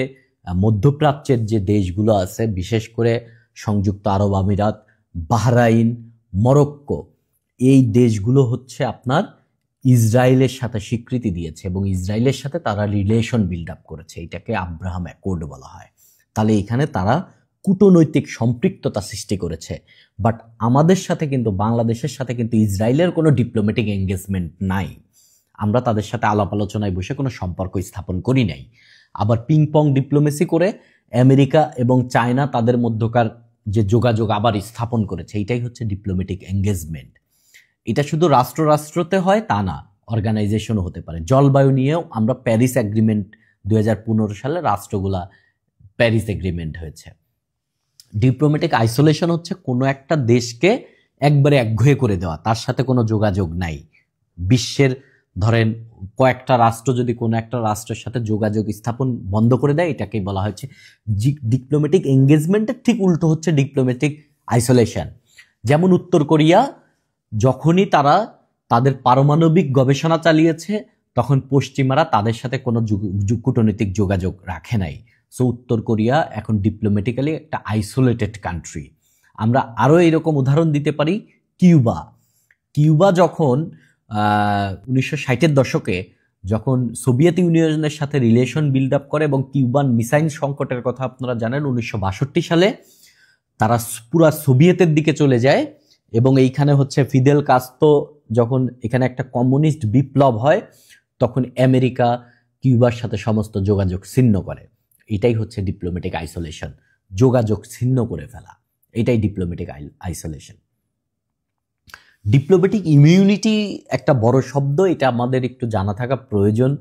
মধ্যপ্রাচ্যের যে দেশগুলো আছে, বিশেষ করে সংযুক্ত আরব আমিরাত, বাহরাইন, মরক্কো, এই দেশগুলো হচ্ছে আপনার ইসরায়েলের সাথে স্বীকৃতি দিয়েছে এবং ইসরায়েলের সাথে তারা রিলেশন বিল্ড আপ করেছে। এটাকে আব্রাহাম অ্যাকর্ড বলা হয়। তাহলে এখানে তারা কূটনৈতিক সম্পৃক্ততা সৃষ্টি করেছে। বাট আমাদের সাথে কিন্তু, বাংলাদেশের সাথে কিন্তু ইসরায়েলের কোনো ডিপ্লোম্যাটিক এঙ্গেজমেন্ট নাই। আমরা তাদের সাথে আলাপ আলোচনায় বসে কোনো সম্পর্ক স্থাপন করি নাই। আবার পিংপং ডিপ্লোমেসি করে আমেরিকা এবং চায়না তাদের মধ্যকার যে যোগাযোগ আবার স্থাপন করেছে, এটাই হচ্ছে ডিপ্লোম্যাটিক এঙ্গেজমেন্ট। এটা শুধু রাষ্ট্র রাষ্ট্রতে হয় তা না, অর্গানাইজেশনও হতে পারে। জলবায়ু নিয়েও আমরা প্যারিস এগ্রিমেন্ট 2015 সালে রাষ্ট্রগুলা প্যারিস এগ্রিমেন্ট হয়েছে। ডিপ্লোম্যাটিক আইসোলেশন হচ্ছে কোনো একটা দেশকে একবারে একঘেয়ে করে দেওয়া, তার সাথে কোনো যোগাযোগ নাই। বিশ্বের ধরেন কয়েকটা রাষ্ট্র যদি কোনো একটা রাষ্ট্রের সাথে যোগাযোগ স্থাপন বন্ধ করে দেয়, এটাকেই বলা হচ্ছে ডিপ্লোম্যাটিক এঙ্গেজমেন্টের ঠিক উল্টো হচ্ছে ডিপ্লোম্যাটিক আইসোলেশন। যেমন উত্তর কোরিয়া যখনই তারা তাদের পারমাণবিক গবেষণা চালিয়েছে, তখন পশ্চিমারা তাদের সাথে কোনো কূটনৈতিক যোগাযোগ রাখে নাই। সো উত্তর কোরিয়া এখন ডিপ্লোম্যাটিক্যালি একটা আইসোলেটেড কান্ট্রি। আমরা আরও এরকম উদাহরণ দিতে পারি কিউবা। কিউবা যখন 1960-এর দশকে যখন সোভিয়েত ইউনিয়নের সাথে রিলেশন বিল্ড আপ করে এবং কিউবান মিসাইল সংকটের কথা আপনারা জানেন, 1962 সালে তারা পুরা সোভিয়েতের দিকে চলে যায় এবং এইখানে হচ্ছে ফিদেল কাস্ত্রো, যখন এখানে একটা কমিউনিস্ট বিপ্লব হয়, তখন আমেরিকা কিউবার সাথে সমস্ত যোগাযোগ ছিন্ন করে। এটাই হচ্ছে ডিপ্লোম্যাটিক আইসোলেশন, যোগাযোগ ছিন্ন করে ফেলা। এটাই ডিপ্লোম্যাটিক আইসোলেশন। ডিপ্লোম্যাটিক ইমিউনিটি একটা বড় শব্দ, এটা আমাদের একটু জানা থাকা প্রয়োজন।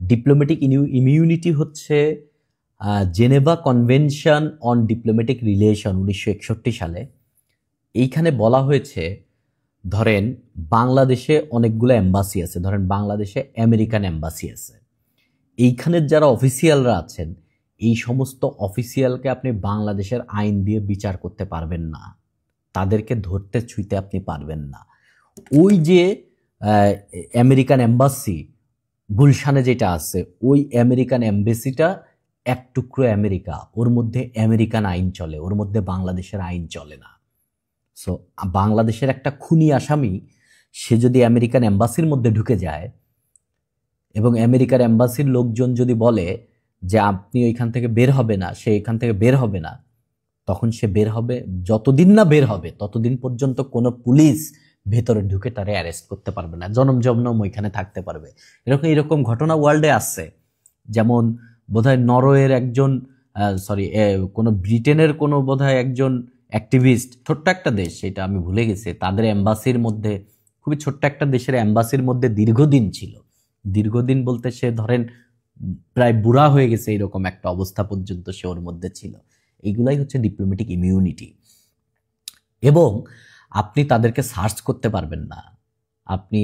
ডিপ্লোম্যাটিক ইমিউনিটি হচ্ছে Geneva convention on diplomatic relation 1961 সালে। এইখানে বলা হয়েছে, ধরেন বাংলাদেশে অনেকগুলো এম্বাসি আছে, ধরেন বাংলাদেশে আমেরিকান এম্বাসি আছে। এইখানের যারা অফিসিয়ালরা আছেন, এই সমস্ত অফিসিয়ালকে আপনি বাংলাদেশের আইন দিয়ে বিচার করতে পারবেন না, তাদেরকে ধরতে ছুঁইতে আপনি পারবেন না। ওই যে আমেরিকান এম্বাসি গুলশানে যেটা আছে, ওই আমেরিকান এম্বাসিটা এক টুকরো আমেরিকা, ওর মধ্যে আমেরিকান আইন চলে, ওর মধ্যে বাংলাদেশের আইন চলে না। সো বাংলাদেশের একটা খুনি আসামি, সে যদি আমেরিকান এম্বাসির মধ্যে ঢুকে যায় এবং আমেরিকার এম্বাসির লোকজন যদি বলে যে আপনি ওইখান থেকে বের হবে না, সে এখান থেকে বের হবে না, তখন সে বের হবে। যতদিন না বের হবে ততদিন পর্যন্ত কোনো পুলিশ ভেতরে ঢুকে তারে অ্যারেস্ট করতে পারবে না, জনম জনম ওইখানে থাকতে পারবে। এরকম ঘটনা ওয়ার্ল্ডে আসছে। যেমন বোধহয় নরওয়ের একজন কোনো ব্রিটেনের কোনো বোধহয় একজন অ্যাক্টিভিস্ট, ছোট্ট একটা দেশ, সেটা আমি ভুলে গেছি, তাদের এম্বাসির মধ্যে, খুবই ছোট্ট একটা দেশের এম্বাসির মধ্যে দীর্ঘদিন ছিল। দীর্ঘদিন বলতে সে ধরেন প্রায় বুড়া হয়ে গেছে, এরকম একটা অবস্থা পর্যন্ত সে ওর মধ্যে ছিল। এইগুলাই হচ্ছে ডিপ্লোম্যাটিক ইমিউনিটি। এবং আপনি তাদেরকে সার্চ করতে পারবেন না। আপনি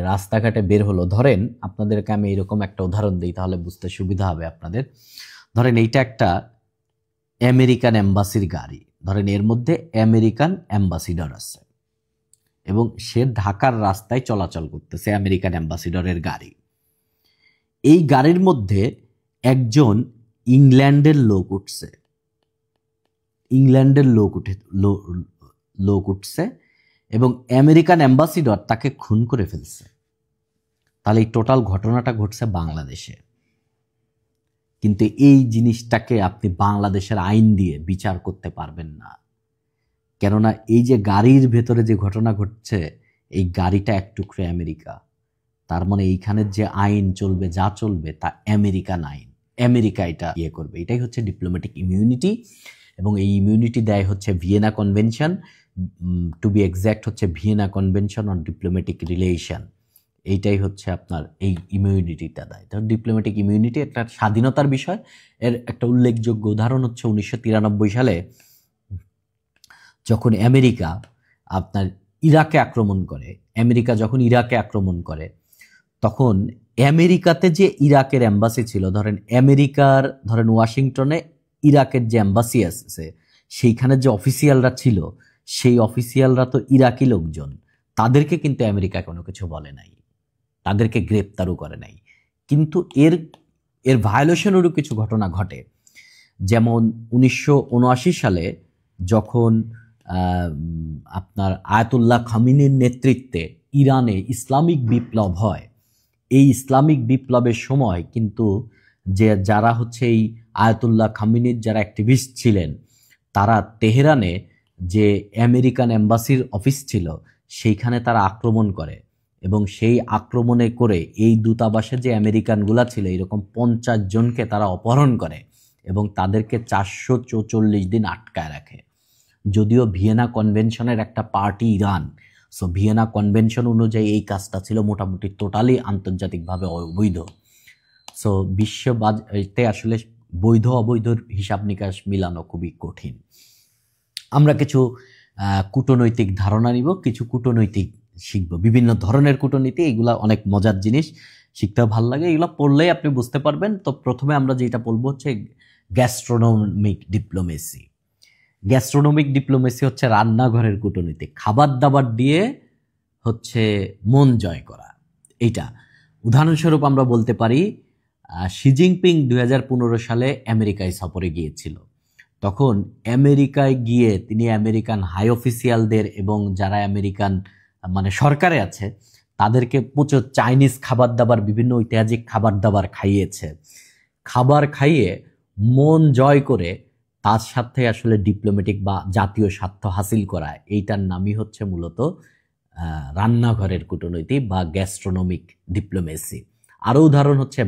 রাস্তাঘাটে বের হলো, ধরেন আপনাদেরকে আমি এরকম একটা উদাহরণ দিই, তাহলে বুঝতে সুবিধা হবে আপনাদের। ধরেন এইটা একটা আমেরিকান এম্বাসির গাড়ি, ধরেন এর মধ্যে আমেরিকান অ্যাম্বাসিডর আছে এবং সে ঢাকার রাস্তায় চলাচল করতেছে, আমেরিকান অ্যাম্বাসিডরের গাড়ি। এই গাড়ির মধ্যে একজন ইংল্যান্ডের লোক উঠছে, লোক উঠছে এবং আমেরিকান অ্যাম্বাসিডর তাকে খুন করে ফেলছে। তাহলে এই টোটাল ঘটনাটা ঘটছে বাংলাদেশে। কিন্তু এই জিনিসটাকে আপনি বাংলাদেশের আইন দিয়ে বিচার করতে পারবেন না, কেননা এই যে গাড়ির ভেতরে যে ঘটনা ঘটছে, এই গাড়িটা এক টুকরো আমেরিকা। তার মানে এইখানের যে আইন চলবে, যা চলবে তা আমেরিকান আইন, আমেরিকা এটা করবে। এটাই হচ্ছে ডিপ্লোম্যাটিক ইমিউনিটি। এবং এই ইমিউনিটি দেয় হচ্ছে Vienna convention, to be exact হচ্ছে Vienna convention on diplomatic relation. এইটাই হচ্ছে আপনার এই ইমিউনিটিটা দেয়। তো ডিপ্লোম্যাটিক ইমিউনিটি একটা স্বাধীনতার বিষয়। এর একটা উল্লেখযোগ্য উদাহরণ হচ্ছে 1993 সালে যখন আমেরিকা আপনার ইরাকে আক্রমণ করে। আমেরিকা যখন ইরাকে আক্রমণ করে, তখন আমেরিকাতে যে ইরাকের এম্বাসি ছিল, ধরেন ওয়াশিংটনে ইরাকের যে এম্বাসি আছে, সেইখানে যে অফিসিয়ালরা ছিল, সেই অফিসিয়ালরা তো ইরাকি লোকজন, তাদেরকে কিন্তু আমেরিকা কোনো কিছু বলে নাই, তাদেরকে গ্রেপ্তারও করে নাই। কিন্তু এর ভায়োলেশনেরও কিছু ঘটনা ঘটে। যেমন 1979 সালে যখন আপনার আয়াতুল্লাহ খামিনির নেতৃত্বে ইরানে ইসলামিক বিপ্লব হয়, এই ইসলামিক বিপ্লবের সময় কিন্তু যারা হচ্ছে এই আয়াতুল্লাহ খামিনির যারা অ্যাক্টিভিস্ট ছিলেন, তারা তেহরানে যে আমেরিকান এম্বাসির অফিস ছিল সেইখানে তারা আক্রমণ করে, এবং সেই আক্রমণে করে এই দূতাবাসে যে আমেরিকানগুলা ছিল এরকম 50 জনকে তারা অপহরণ করে এবং তাদেরকে 444 দিন আটকায় রাখে। যদিও ভিয়েনা কনভেনশনের একটা party Iran, so Vienna convention অনুযায়ী এই কাজটা ছিল মোটামুটি টোটালি আন্তর্জাতিকভাবে অবৈধ। সো বিশ্ববাজারে আসলে বৈধ অবৈধর হিসাব নিকাশ মিলানো খুবই কঠিন। আমরা কিছু কূটনৈতিক ধারণা নিব, কিছু কূটনৈতিক শিখব, বিভিন্ন ধরনের কূটনীতি, এগুলা অনেক মজার জিনিস, শিখতেও ভালো লাগে, এগুলো পড়লেই আপনি বুঝতে পারবেন। তো প্রথমে আমরা যেটা বলবো হচ্ছে গ্যাস্ট্রোনমিক ডিপ্লোমেসি। গ্যাস্ট্রোনমিক ডিপ্লোমেসি হচ্ছে রান্নাঘরের কূটনীতি, খাবার দাবার দিয়ে হচ্ছে মন জয় করা। এইটা উদাহরণস্বরূপ আমরা বলতে পারি শি জিনপিং 2015 সালে আমেরিকায় সফরে গিয়েছিল। তখন আমেরিকায় গিয়ে তিনি আমেরিকান হাই অফিসিয়ালদের এবং যারা আমেরিকান মানে সরকারে আছে তাদেরকে প্রচুর চাইনিজ খাবার দাবার, বিভিন্ন ঐতিহাসিক খাবার দাবার খাইয়েছে। খাবার খাইয়ে মন জয় করে তার সাথে আসলে ডিপ্লোম্যাটিক বা জাতীয় স্বার্থ হাসিল করা, এইটার নামই হচ্ছে মূলত রান্নাঘরের কূটনীতি বা গ্যাস্ট্রোনমিক ডিপ্লোমেসি। আরও উদাহরণ হচ্ছে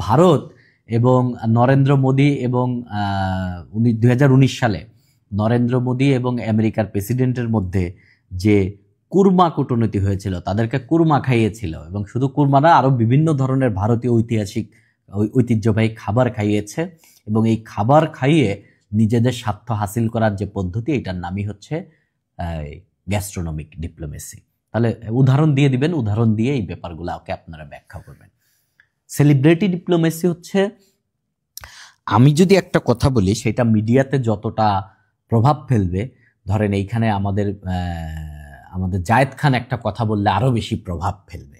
ভারত এবং নরেন্দ্র মোদী এবং 2019 সালে নরেন্দ্র মোদী এবং আমেরিকার প্রেসিডেন্টের মধ্যে যে কুরমা কূটনীতি হয়েছিল, তাদেরকে কুরমা খাইয়েছিল, এবং শুধু কুরমা না, আরও বিভিন্ন ধরনের ভারতীয় ঐতিহ্যবাহী খাবার খাইয়েছে, এবং এই খাবার খাইয়ে নিজেদের স্বার্থ হাসিল করার যে পদ্ধতি, এটার নামই হচ্ছে গ্যাস্ট্রোনমিক ডিপ্লোমেসি। তাহলে উদাহরণ দিয়ে দিবেন, উদাহরণ দিয়ে এই ব্যাপারগুলোকে আপনারা ব্যাখ্যা করবেন। সেলিব্রিটি ডিপ্লোমেসি হচ্ছে, আমি যদি একটা কথা বলি সেটা মিডিয়াতে যতটা প্রভাব ফেলবে, ধরেন এইখানে আমাদের জায়েদ খান একটা কথা বললে আরও বেশি প্রভাব ফেলবে,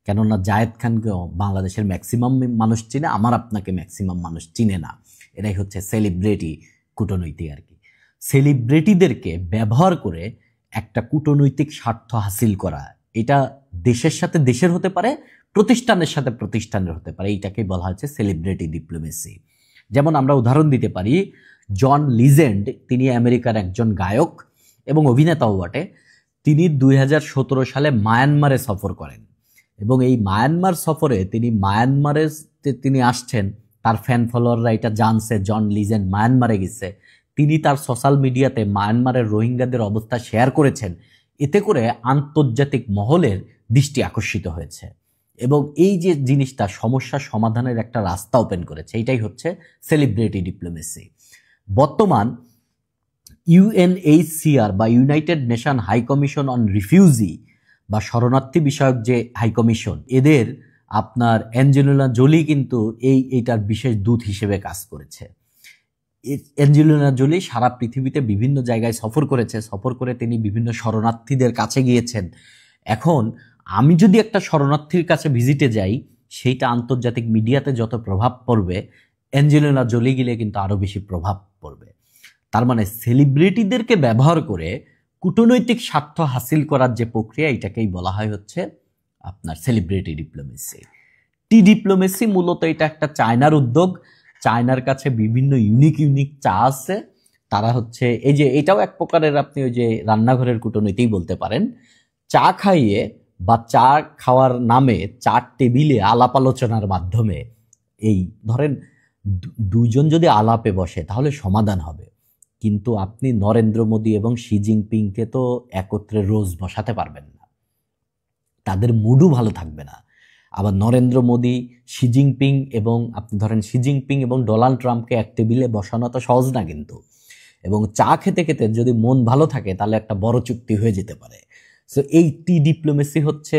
কেননা জায়েদ খানকে বাংলাদেশের ম্যাক্সিমাম মানুষ চিনে, আমার আপনাকে ম্যাক্সিমাম মানুষ চিনে না। এটাই হচ্ছে সেলিব্রিটি কূটনীতি আর কি। সেলিব্রিটিদেরকে ব্যবহার করে একটা কূটনৈতিক স্বার্থ হাসিল করা, এটা দেশের সাথে দেশের হতে পারে, প্রতিষ্ঠানের সাথে প্রতিষ্ঠানের হতে পারে, এইটাকে বলা হচ্ছে সেলিব্রিটি ডিপ্লোমেসি। যেমন আমরা উদাহরণ দিতে পারি জন লিজেন্ড, তিনি আমেরিকার একজন গায়ক এবং অভিনেতাও বটে। তিনি 2017 সালে মায়ানমারে সফর করেন, এবং এই মায়ানমার সফরে তিনি আসছেন, তার ফ্যান ফলোয়াররা এটা জানছে জন লিজেন্ড মায়ানমারে গেছে। তিনি তার সোশ্যাল মিডিয়াতে মায়ানমারের রোহিঙ্গাদের অবস্থা শেয়ার করেছেন, এতে করে আন্তর্জাতিক মহলের দৃষ্টি আকর্ষিত হয়েছে, এবং এই যে জিনিসটা সমস্যা সমাধানের একটা রাস্তা ওপেন করেছে, এটাই হচ্ছে সেলিব্রিটি ডিপ্লোমেসি। বর্তমান ইউএনএইচসিআর বা united nation high commission on refugee বা শরণার্থী বিষয়ক যে হাই কমিশন, এদের আপনার অ্যাঞ্জেলিনা জোলি কিন্তু এইটার বিশেষ দূত হিসেবে কাজ করেছে। অ্যাঞ্জেলিনা জোলি সারা পৃথিবীতে বিভিন্ন জায়গায় সফর করেছে, সফর করে তিনি বিভিন্ন শরণার্থীদের কাছে গিয়েছেন। এখন আমি যদি একটা শরণার্থীর কাছে ভিজিটে যাই, সেইটা আন্তর্জাতিক মিডিয়াতে যত প্রভাব পড়বে, অ্যাঞ্জেলিনা জোলি গেলে কিন্তু আরও বেশি প্রভাব পড়বে। তার মানে সেলিব্রিটিদেরকে ব্যবহার করে কূটনৈতিক স্বার্থ হাসিল করার যে প্রক্রিয়া, এটাকেই বলা হয় হচ্ছে আপনার সেলিব্রিটি ডিপ্লোমেসি। ডিপ্লোমেসি মূলত এটা একটা চায়নার উদ্যোগ। চায়নার কাছে বিভিন্ন ইউনিক চা আছে, তারা হচ্ছে এই যে এটাও এক প্রকারের আপনি ওই যে রান্নাঘরের কূটনীতি বলতে পারেন। চা খাইয়ে বা চা খাওয়ার নামে চার টেবিলে আলাপ আলোচনার মাধ্যমে, এই ধরেন দুইজন যদি আলাপে বসে তাহলে সমাধান হবে, কিন্তু আপনি নরেন্দ্র মোদী এবং শি জিনপিংকে তো একত্রে রোজ বসাতে পারবেন না, তাদের মুডও ভালো থাকবে না। আবার নরেন্দ্র মোদী, শি জিনপিং এবং আপনি ধরেন শি জিনপিং এবং ডোনাল্ড ট্রাম্পকে এক টেবিলে বসানো তো সহজ না কিন্তু, এবং চা খেতে খেতে যদি মন ভালো থাকে তাহলে একটা বড় চুক্তি হয়ে যেতে পারে। সো এই ডিপ্লোমেসি হচ্ছে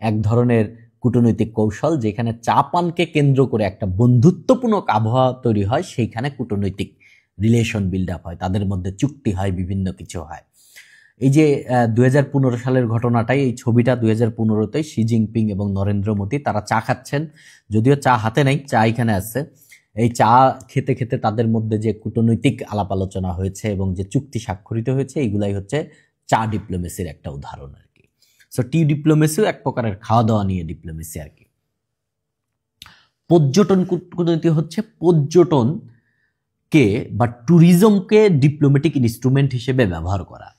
এক ধরনের কূটনৈতিক কৌশল, যেখানে চা পানকে কেন্দ্র করে একটা বন্ধুত্বপূর্ণ আবহাওয়া তৈরি হয়, সেইখানে কূটনৈতিক রিলেশন বিল্ড আপ হয়, তাদের মধ্যে চুক্তি হয়, বিভিন্ন কিছু হয়। এই যে 2015 সালের ঘটনাটাই, এই ছবিটা 2015-তে শি জিনপিং এবং নরেন্দ্র মোদী তারা চা খাচ্ছেন, যদিও চা হাতে নেই, চা এখানে আছে, এই চা খেতে খেতে তাদের মধ্যে যে কূটনৈতিক আলাপ আলোচনা হয়েছে এবং যে চুক্তি স্বাক্ষরিত হয়েছে, এগুলাই হচ্ছে চা ডিপ্লোমেসির একটা উদাহরণ আর কি। সো টি ডিপ্লোমেসিও এক প্রকারের খাওয়া দাওয়া নিয়ে ডিপ্লোমেসি আর কি। পর্যটন কূটনীতি হচ্ছে পর্যটনকে বা ট্যুরিজমকে ডিপ্লোম্যাটিক ইনস্ট্রুমেন্ট হিসেবে ব্যবহার করা।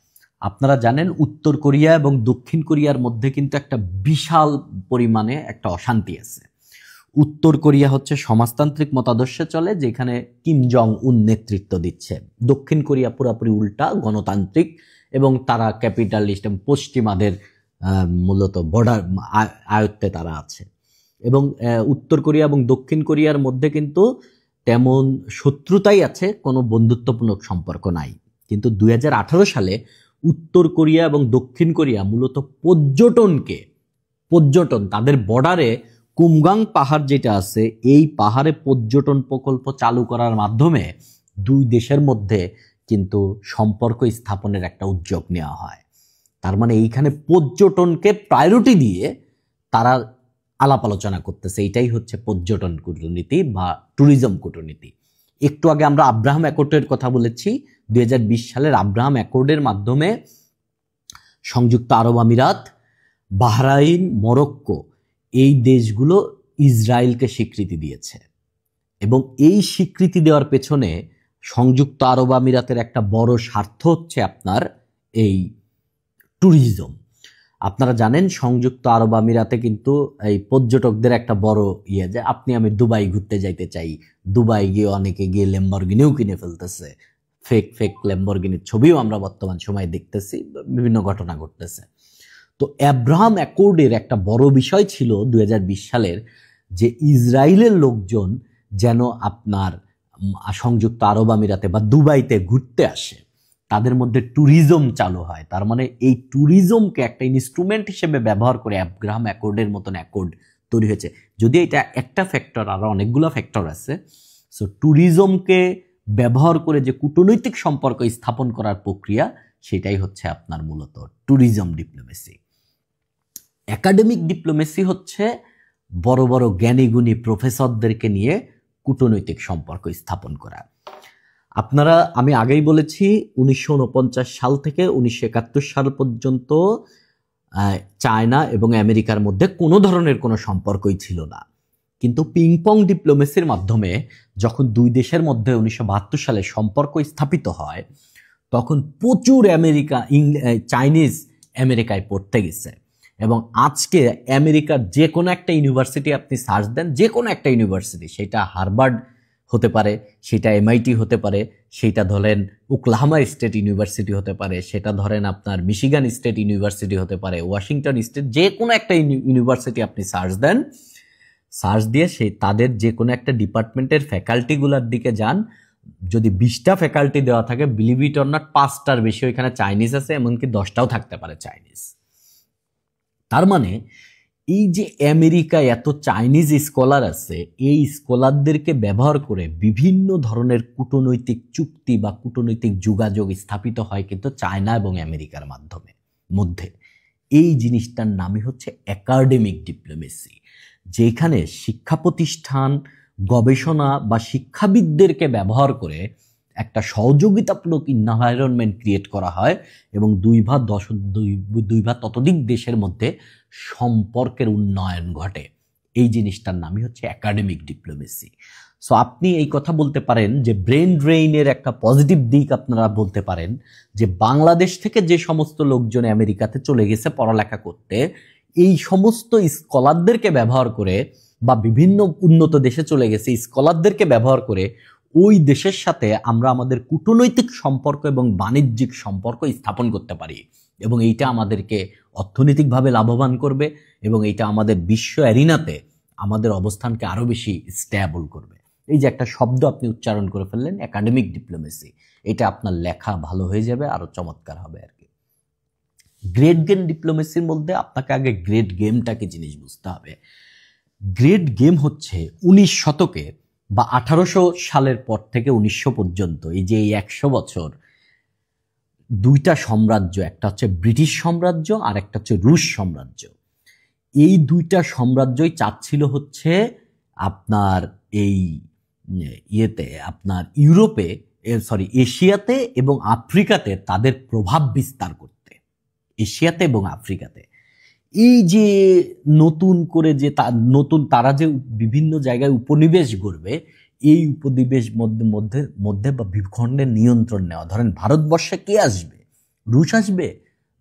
আপনারা জানেন উত্তর কোরিয়া এবং দক্ষিণ কোরিয়ার মধ্যে কিন্তু একটা বিশাল পরিমাণে একটা অশান্তি আছে। উত্তর কোরিয়া হচ্ছে সমাজতান্ত্রিক মতাদর্শে চলে, যেখানে কিম জং উন নেতৃত্ব দিচ্ছে। দক্ষিণ কোরিয়া পুরোপুরি উল্টা, গণতান্ত্রিক এবং তারা ক্যাপিটালিস্ট এবং পশ্চিমাদের মূলত বর্ডার আয়ত্তে তারা আছে। এবং উত্তর কোরিয়া এবং দক্ষিণ কোরিয়ার মধ্যে কিন্তু তেমন শত্রুতাই আছে, কোনো বন্ধুত্বপূর্ণ সম্পর্ক নাই। কিন্তু 2018 সালে উত্তর কোরিয়া এবং দক্ষিণ কোরিয়া মূলত পর্যটন তাদের বর্ডারে কুমগাং পাহাড় যেটা আছে, এই পাহাড়ে পর্যটন প্রকল্প চালু করার মাধ্যমে দুই দেশের মধ্যে কিন্তু সম্পর্ক স্থাপনের একটা উদ্যোগ নেওয়া হয়। তার মানে এইখানে পর্যটনকে প্রায়োরিটি দিয়ে তারা আলাপ আলোচনা করতেছে। এইটাই হচ্ছে পর্যটন কূটনীতি বা ট্যুরিজম কূটনীতি। একটু আগে আমরা আব্রাহাম অ্যাকর্ডের কথা বলেছি। 2020 সালের আব্রাহাম অ্যাকর্ডের মাধ্যমে সংযুক্ত আরব আমিরাত, বাহরাইন, মরক্কো এই দেশগুলো ইসরায়েলকে স্বীকৃতি দিয়েছে। এবং এই স্বীকৃতি দেওয়ার পেছনে সংযুক্ত আরব আমিরাতের একটা বড় স্বার্থ হচ্ছে আপনার এই ট্যুরিজম। আপনারা জানেন সংযুক্ত আরব আমিরাতে কিন্তু এই পর্যটকদের একটা বড় যে আমি দুবাই ঘুরতে যাইতে চাই, দুবাই গিয়ে অনেকে গিয়ে ল্যাম্বরগিনিও কিনে ফেলতেছে। ফেক ল্যাম্বরগিনির ছবিও আমরা বর্তমান সময়ে দেখতেছি, বিভিন্ন ঘটনা ঘটতেছে। তো আব্রাহাম অ্যাকর্ডের একটা বড় বিষয় ছিল 2020 সালের, যে ইসরায়েলের লোকজন যেন আপনার সংযুক্ত আরব আমিরাতে বা দুবাইতে ঘুরতে আসে, তাদের মধ্যে ট্যুরিজম চালু হয়। তার মানে এই ট্যুরিজমকে একটা ইনস্ট্রুমেন্ট হিসেবে ব্যবহার করে আব্রাহাম অ্যাকর্ডের মতন অ্যাকর্ড তৈরি হয়েছে। যদি এটা একটা ফ্যাক্টর, আরো অনেকগুলো ফ্যাক্টর আছে। সো ট্যুরিজমকে ব্যবহার করে যে কূটনৈতিক সম্পর্ক স্থাপন করার প্রক্রিয়া, সেটাই হচ্ছে আপনার মূলত ট্যুরিজম ডিপ্লোমেসি। একাডেমিক ডিপ্লোমেসি হচ্ছে বড় বড় জ্ঞানীগুণী প্রফেসরদেরকে নিয়ে কূটনৈতিক সম্পর্ক স্থাপন করা। আমি আগেই বলেছি 1949 সাল থেকে 1971 সাল পর্যন্ত চায়না এবং আমেরিকার মধ্যে কোনো ধরনের কোনো সম্পর্কই ছিল না। কিন্তু পিংপং ডিপ্লোমেসির মাধ্যমে যখন দুই দেশের মধ্যে 1972 সালে সম্পর্ক স্থাপিত হয়, তখন প্রচুর চাইনিজ আমেরিকায় পড়তে গেছে। এবং আজকে আমেরিকার যে কোনো একটা ইউনিভার্সিটি আপনি সার্চ দেন, যে কোনো একটা ইউনিভার্সিটি, সেটা হার্ভার্ড হতে পারে, সেটা MIT হতে পারে, সেটা ধরেন ওকলাহোমা স্টেট ইউনিভার্সিটি হতে পারে, সেটা ধরেন আপনার মিশিগান স্টেট ইউনিভার্সিটি হতে পারে, ওয়াশিংটন স্টেট, যে কোনো একটা ইউনিভার্সিটি আপনি সার্চ দেন, সার্চ দিয়ে তাদের যে কোনো একটা ডিপার্টমেন্টের ফ্যাকাল্টিগুলোর দিকে যান, যদি 20টা ফ্যাকাল্টি দেওয়া থাকে, বিলিভ ইট অর নট 5টার বেশি ওইখানে চাইনিজ আছে, এমনকি 10টাও থাকতে পারে চাইনিজ। তার মানে এই যে আমেরিকায় এত চাইনিজ স্কলার আছে, এই স্কলারদেরকে ব্যবহার করে বিভিন্ন ধরনের কূটনৈতিক চুক্তি বা কূটনৈতিক যোগাযোগ স্থাপিত হয় কিন্তু চায়না এবং আমেরিকার মধ্যে। এই জিনিসটার নামই হচ্ছে একাডেমিক ডিপ্লোমেসি, যেখানে শিক্ষা প্রতিষ্ঠান, গবেষণা বা শিক্ষাবিদদেরকে ব্যবহার করে একটা সহযোগিতামূলক এনভায়রনমেন্ট ক্রিয়েট করা হয় এবং দুই বা ততোধিক দেশের মধ্যে সম্পর্কের উন্নয়ন ঘটে। এই জিনিসটার নামই হচ্ছে একাডেমিক ডিপ্লোমেসি। সো আপনি এই কথা বলতে পারেন যে ব্রেন ড্রেইনের একটা পজিটিভ দিক আপনারা বলতে পারেন যে বাংলাদেশ থেকে যে সমস্ত লোকজন আমেরিকাতে চলে গেছে পড়ালেখা করতে, এই সমস্ত স্কলারদেরকে ব্যবহার করে বা বিভিন্ন উন্নত দেশে চলে গেছে স্কলারদেরকে ব্যবহার করে ওই দেশের সাথে আমরা আমাদের কূটনৈতিক সম্পর্ক এবং বাণিজ্যিক সম্পর্ক স্থাপন করতে পারি, এবং এইটা আমাদেরকে অর্থনৈতিকভাবে লাভবান করবে এবং এইটা আমাদের বিশ্ব অ্যারিনাতে আমাদের অবস্থানকে আরো বেশি স্ট্যাবল করবে। এই যে একটা শব্দ আপনি উচ্চারণ করে ফেললেন, একাডেমিক ডিপ্লোমেসি, এটা আপনার লেখা ভালো হয়ে যাবে, আরো চমৎকার হবে আর কি। গ্রেট গেম ডিপ্লোমেসির মধ্যে আপনাকে আগে গ্রেট গেমটা কি জিনিস বুঝতে হবে। গ্রেট গেম হচ্ছে 19 শতকে বা 1800 সালের পর থেকে 1900 পর্যন্ত, এই যে 100 বছর, দুইটা সাম্রাজ্য, একটা হচ্ছে ব্রিটিশ সাম্রাজ্য আর একটা হচ্ছে রুশ সাম্রাজ্য। এই দুইটা সাম্রাজ্যই চাচ্ছিল হচ্ছে আপনার এই ইয়েতে আপনার ইউরোপে এশিয়াতে এবং আফ্রিকাতে তাদের প্রভাব বিস্তার করতে, এশিয়াতে এবং আফ্রিকাতে এই যে নতুন করে যে তারা যে বিভিন্ন জায়গায় উপনিবেশ গড়বে, এই উপনিবেশ মধ্যে বা ভূখণ্ডের নিয়ন্ত্রণ নেওয়া। ধরেন ভারতবর্ষে কে আসবে? রুশ আসবে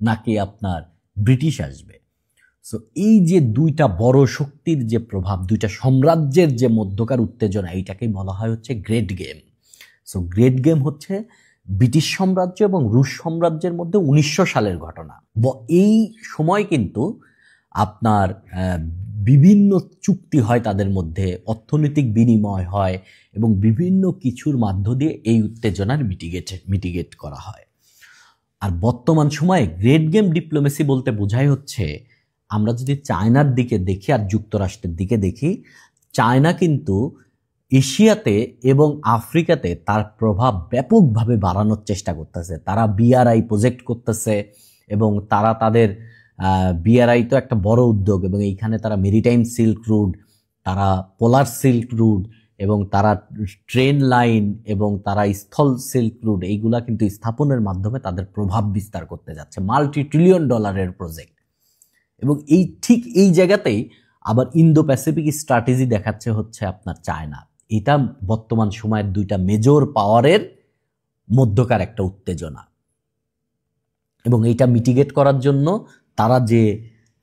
নাকি আপনার ব্রিটিশ আসবে? সো এই যে দুইটা বড় শক্তির যে প্রভাব, দুইটা সাম্রাজ্যের যে মধ্যকার উত্তেজনা, এইটাকেই বলা হয় হচ্ছে great game. So great game হচ্ছে ব্রিটিশ সাম্রাজ্য এবং রুশ সাম্রাজ্যের মধ্যে 1900 সালের ঘটনা। এই সময় কিন্তু আপনার বিভিন্ন চুক্তি হয় তাদের মধ্যে, অর্থনৈতিক বিনিময় হয় এবং বিভিন্ন কিছুর মাধ্য দিয়ে এই উত্তেজনার মিটিগেট করা হয়। আর বর্তমান সময়ে গ্রেট গেম ডিপ্লোমেসি বলতে বোঝাই হচ্ছে, আমরা যদি চায়নার দিকে দেখি আর যুক্তরাষ্ট্রের দিকে দেখি, চায়না কিন্তু এশিয়াতে এবং আফ্রিকাতে তার প্রভাব ব্যাপকভাবে বাড়ানোর চেষ্টা করতেছে। তারা বিআরআই প্রজেক্ট করতেছে এবং তারা তাদের বিআরআই তো একটা বড় উদ্যোগ, এবং এইখানে তারা মেরিটাইম সিল্ক রুট, তারা পোলার সিল্ক রুট এবং তারা ট্রেন লাইন এবং তারা স্থল সিল্ক রুট, এইগুলা কিন্তু স্থাপনের মাধ্যমে তাদের প্রভাব বিস্তার করতে যাচ্ছে। $multi-trillion project. এবং ঠিক এই জায়গাতেই আবার ইন্দো প্যাসিফিক স্ট্র্যাটেজি দেখাচ্ছে হচ্ছে আপনার চায়না। এটা বর্তমান সময়ের দুইটা মেজর পাওয়ারের মধ্যকার একটা উত্তেজনা, এবং এইটা মিটিগেট করার জন্য তারা যে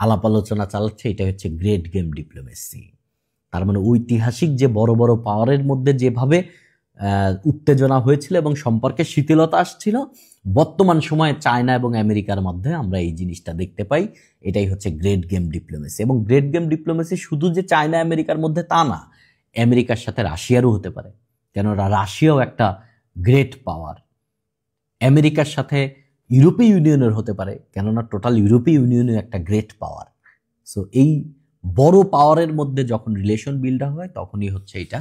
আলাপ আলোচনা চালাচ্ছে, এটা হচ্ছে গ্রেট গেম ডিপ্লোমেসি। তার মানে ঐতিহাসিক যে বড় বড় পাওয়ারের মধ্যে যেভাবে উত্তেজনা হয়েছিল এবং সম্পর্কে শিথিলতা আসছিল, বর্তমান সময়ে চায়না এবং আমেরিকার মধ্যে আমরা এই জিনিসটা দেখতে পাই। এটাই হচ্ছে গ্রেট গেম ডিপ্লোমেসি। এবং গ্রেট গেম ডিপ্লোমেসি শুধু যে চায়না আমেরিকার মধ্যে তা না, আমেরিকার সাথে রাশিয়ারও হতে পারে, কেননা রাশিয়াও একটা গ্রেট পাওয়ার। আমেরিকার সাথে ইউরোপীয় ইউনিয়নের হতে পারে, কেননা টোটাল ইউরোপীয় ইউনিয়নের একটা গ্রেট পাওয়ার। সো এই বড় পাওয়ারের মধ্যে যখন রিলেশন বিল্ড হয়, তখনই হচ্ছে এটা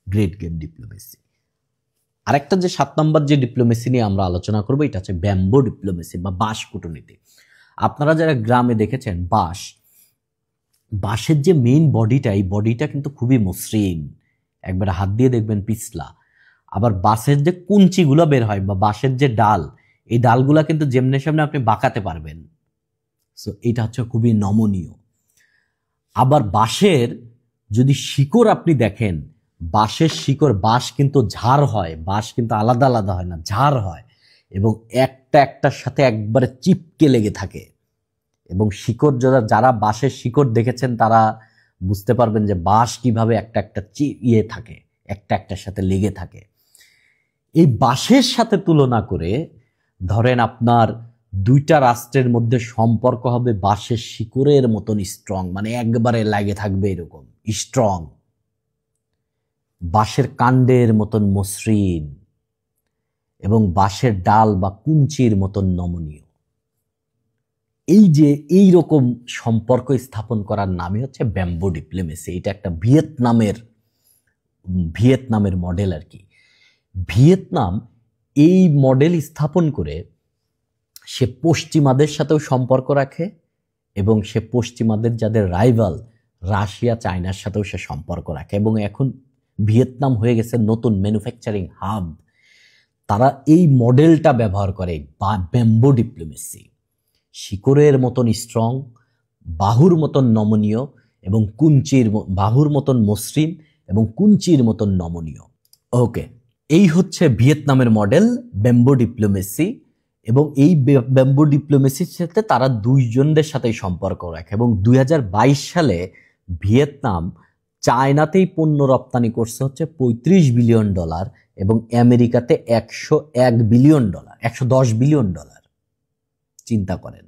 গ্রেট গেম ডিপ্লোমেসি। আরেকটা যে 7 নম্বর যে ডিপ্লোমেসি নিয়ে আমরা আলোচনা করবো, এটা হচ্ছে ব্যাম্বো ডিপ্লোমেসি বা বাঁশ কূটনীতি। আপনারা যারা গ্রামে দেখেছেন বাঁশের যে মেইন বডিটা, এই বডিটা কিন্তু খুবই মসৃণ, একবার হাত দিয়ে দেখবেন পিছলা। আবার বাঁশের যে কুঞ্চিগুলো বের হয় বা বাঁশের যে ডাল, এই ডালগুলা কিন্তু যেমনে সামনে আপনি বাঁকাতে পারবেন। সো এটা হচ্ছে খুবই নমনীয়। আবার বাঁশের যদি শিকড় আপনি দেখেন, বাঁশের শিকড়, বাঁশ কিন্তু ঝাড় হয়, বাঁশ কিন্তু আলাদা আলাদা হয় না, ঝাড় হয়, এবং একটার সাথে একবারে চিপকে লেগে থাকে। এবং শিকড় যারা বাঁশের শিকড় দেখেছেন তারা বুঝতে পারবেন যে বাঁশ কিভাবে একটা থাকে, একটার সাথে লেগে থাকে। এই বাঁশের সাথে তুলনা করে ধরেন আপনার দুইটা রাষ্ট্রের মধ্যে সম্পর্ক হবে বাঁশের শিকড়ের মতন স্ট্রং, মানে একবারে লাগে থাকবে এরকম স্ট্রং, বাঁশের কাণ্ডের মতন মসৃণ এবং বাঁশের ডাল বা কুঞ্চির মতন নমনীয়। এই যে এই রকম সম্পর্ক স্থাপন করার নামই হচ্ছে ব্যাম্বো ডিপ্লোমেসি। এটা একটা ভিয়েতনামের মডেল আর কি। ভিয়েতনাম এই মডেল স্থাপন করে সে পশ্চিমাদের সাথেও সম্পর্ক রাখে, এবং সে পশ্চিমাদের যাদের রাইভাল রাশিয়া চায়নার সাথেও সে সম্পর্ক রাখে, এবং এখন ভিয়েতনাম হয়ে গেছে নতুন ম্যানুফ্যাকচারিং হাব। তারা এই মডেলটা ব্যবহার করে, ব্যাম্বো ডিপ্লোমেসি, শিকড়ের মতন স্ট্রং, বাহুর মতন নমনীয় এবং বাহুর মতন মসৃণ এবং কুঞ্চির মতন নমনীয়। ওকে, এই হচ্ছে ভিয়েতনামের মডেল ব্যাম্বো ডিপ্লোমেসি। এবং এই ব্যাম্বো ডিপ্লোমেসির সাথে তারা দুইজনদের সাথে সম্পর্ক রাখে। এবং 2022 সালে ভিয়েতনাম চায়নাতেই পণ্য রপ্তানি করছে হচ্ছে $35 বিলিয়ন এবং আমেরিকাতে $110 বিলিয়ন। চিন্তা করেন,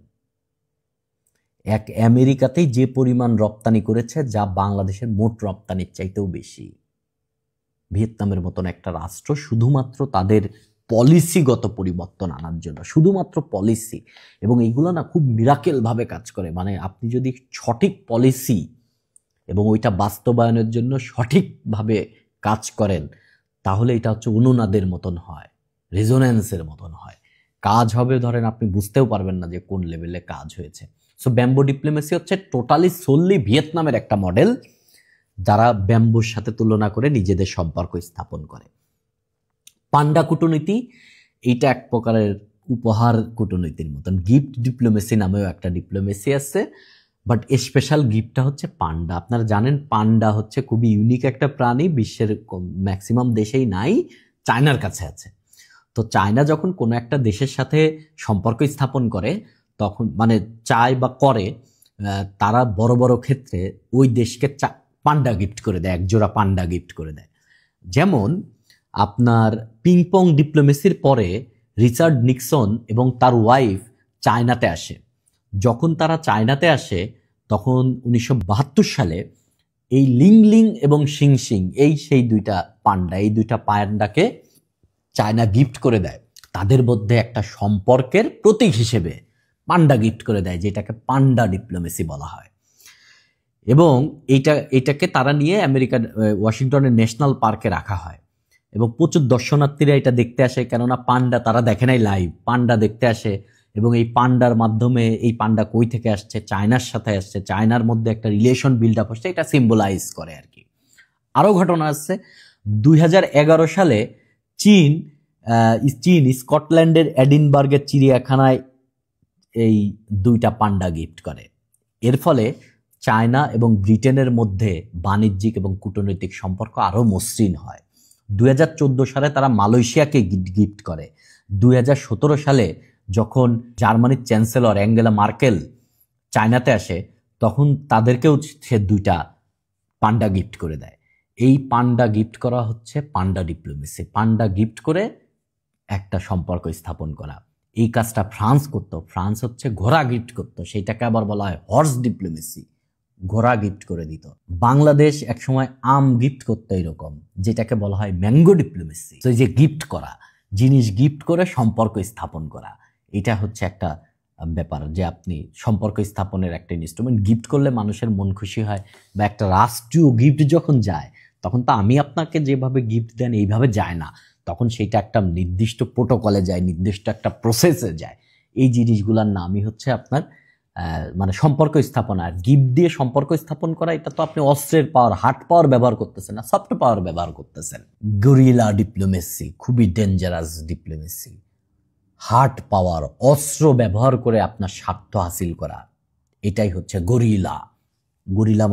আমেরিকাতেই যে পরিমাণ রপ্তানি করেছে, যা বাংলাদেশের মোট রপ্তানির চাইতেও বেশি। ভিয়েতনামের মতন একটা রাষ্ট্র শুধুমাত্র তাদের পলিসিগত পরিবর্তন আনার জন্য, শুধুমাত্র পলিসি, এবং এইগুলো না খুব মিরাকেল ভাবে কাজ করে। মানে আপনি যদি সঠিক পলিসি এবং ওইটা বাস্তবায়নের জন্য সঠিকভাবে কাজ করেন, তাহলে এটা হচ্ছে অনুনাদের মতন হয়, রেজোন্যান্সের মতন হয়, কাজ হবে। ধরেন আপনি বুঝতেও পারবেন না যে কোন লেভেলে কাজ হয়েছে। সো ব্যাম্বো ডিপ্লোমেসি হচ্ছে টোটালি সোললি ভিয়েতনামের একটা মডেল, যারা ব্যাম্বুর সাথে তুলনা করে নিজেদের সম্পর্ক স্থাপন করে। পান্ডা কূটনীতি, এইটা এক প্রকারের উপহার কূটনীতির মতন। গিফট ডিপ্লোমেসি নামেও একটা ডিপ্লোমেসি আছে, বাট স্পেশাল গিফটটা হচ্ছে পান্ডা। আপনারা জানেন পান্ডা হচ্ছে খুবই ইউনিক একটা প্রাণী, বিশ্বের ম্যাক্সিমাম দেশেই নাই, চায়নার কাছে আছে। তো চায়না যখন কোনো একটা দেশের সাথে সম্পর্ক স্থাপন করে তখন মানে চায় বা করে, তারা বড় বড় ক্ষেত্রে ওই দেশকে পান্ডা গিফট করে দেয়, একজোড়া পান্ডা গিফট করে দেয়। যেমন আপনার পিংপং ডিপ্লোমেসির পরে রিচার্ড নিক্সন এবং তার ওয়াইফ চায়নাতে আসে। যখন তারা চায়নাতে আসে তখন 1972 সালে এই লিংলিং এবং শিংশিং সেই দুইটা পান্ডা, এই দুইটা পান্ডাকে চায়না গিফট করে দেয়। তাদের মধ্যে একটা সম্পর্কের প্রতীক হিসেবে পান্ডা গিফট করে দেয়, যেটাকে পান্ডা ডিপ্লোমেসি বলা হয়। এবং এইটাকে তারা নিয়ে আমেরিকার ওয়াশিংটনের ন্যাশনাল পার্কে রাখা হয় এবং প্রচুর দর্শনার্থীরা এটা দেখতে আসে, কেননা পান্ডা তারা দেখে নাই লাইভ, পান্ডা দেখতে আসে। এবং এই পান্ডার মাধ্যমে এই পান্ডা কই থেকে আসছে, চায়নার সাথে আসছে, চায়নার মধ্যে একটা রিলেশন বিল্ড আপ হচ্ছে, এটা সিম্বলাইজ করে আর কি। আরও ঘটনা আসছে, 2011 সালে চীন স্কটল্যান্ডের এডিনবার্গের চিড়িয়াখানায় এই দুইটা পান্ডা গিফট করে। এর ফলে চায়না এবং ব্রিটেনের মধ্যে বাণিজ্যিক এবং কূটনৈতিক সম্পর্ক আরও মসৃণ হয়। 2014 সালে তারা মালয়েশিয়াকে গিফট করে। 2017 সালে যখন জার্মানির চ্যান্সেলর অ্যাঙ্গেলা মার্কেল চায়নাতে আসে তখন তাদেরকেও সে দুইটা পান্ডা গিফট করে দেয়। এই পান্ডা গিফট করা হচ্ছে পান্ডা ডিপ্লোমেসি। পান্ডা গিফট করে একটা সম্পর্ক স্থাপন করা। এই কাজটা ফ্রান্স করতো। ফ্রান্স হচ্ছে ঘোড়া গিফট করতো, সেইটাকে আবার বলা হয় হর্স ডিপ্লোমেসি, ঘোড়া গিফট করে দিত। বাংলাদেশ একসময় আম গিফট করতো এরকম, যেটাকে বলা হয় ম্যাঙ্গো ডিপ্লোমেসি। তো এই যে গিফট করা, জিনিস গিফট করে সম্পর্ক স্থাপন করা, এটা হচ্ছে একটা ব্যাপার যে আপনি সম্পর্ক স্থাপনের একটা ইনস্ট্রুমেন্ট। গিফট করলে মানুষের মন খুশি হয়, বা একটা রাষ্ট্রীয় গিফট যখন যায় তখন তো আমি আপনাকে যেভাবে গিফট দেন এইভাবে যায় না, তখন সেইটা একটা নির্দিষ্ট প্রোটোকলে যায়, নির্দিষ্ট একটা প্রসেসে যায়। এই জিনিসগুলোর নামই হচ্ছে আপনার মানে সম্পর্ক স্থাপনা। আর গিফট দিয়ে সম্পর্ক স্থাপন করা, এটা তো আপনি অস্ত্রের পাওয়ার, হার্ড পাওয়ার ব্যবহার করতেছেন না, সফট পাওয়ার ব্যবহার করতেছেন। গরিলা ডিপ্লোমেসি খুবই ডেঞ্জারাস ডিপ্লোমেসি। হার্ড পাওয়ার, অস্ত্র ব্যবহার করে আপনার স্বার্থ হাসিল করা, এটাই হচ্ছে গরিলা। গরিলা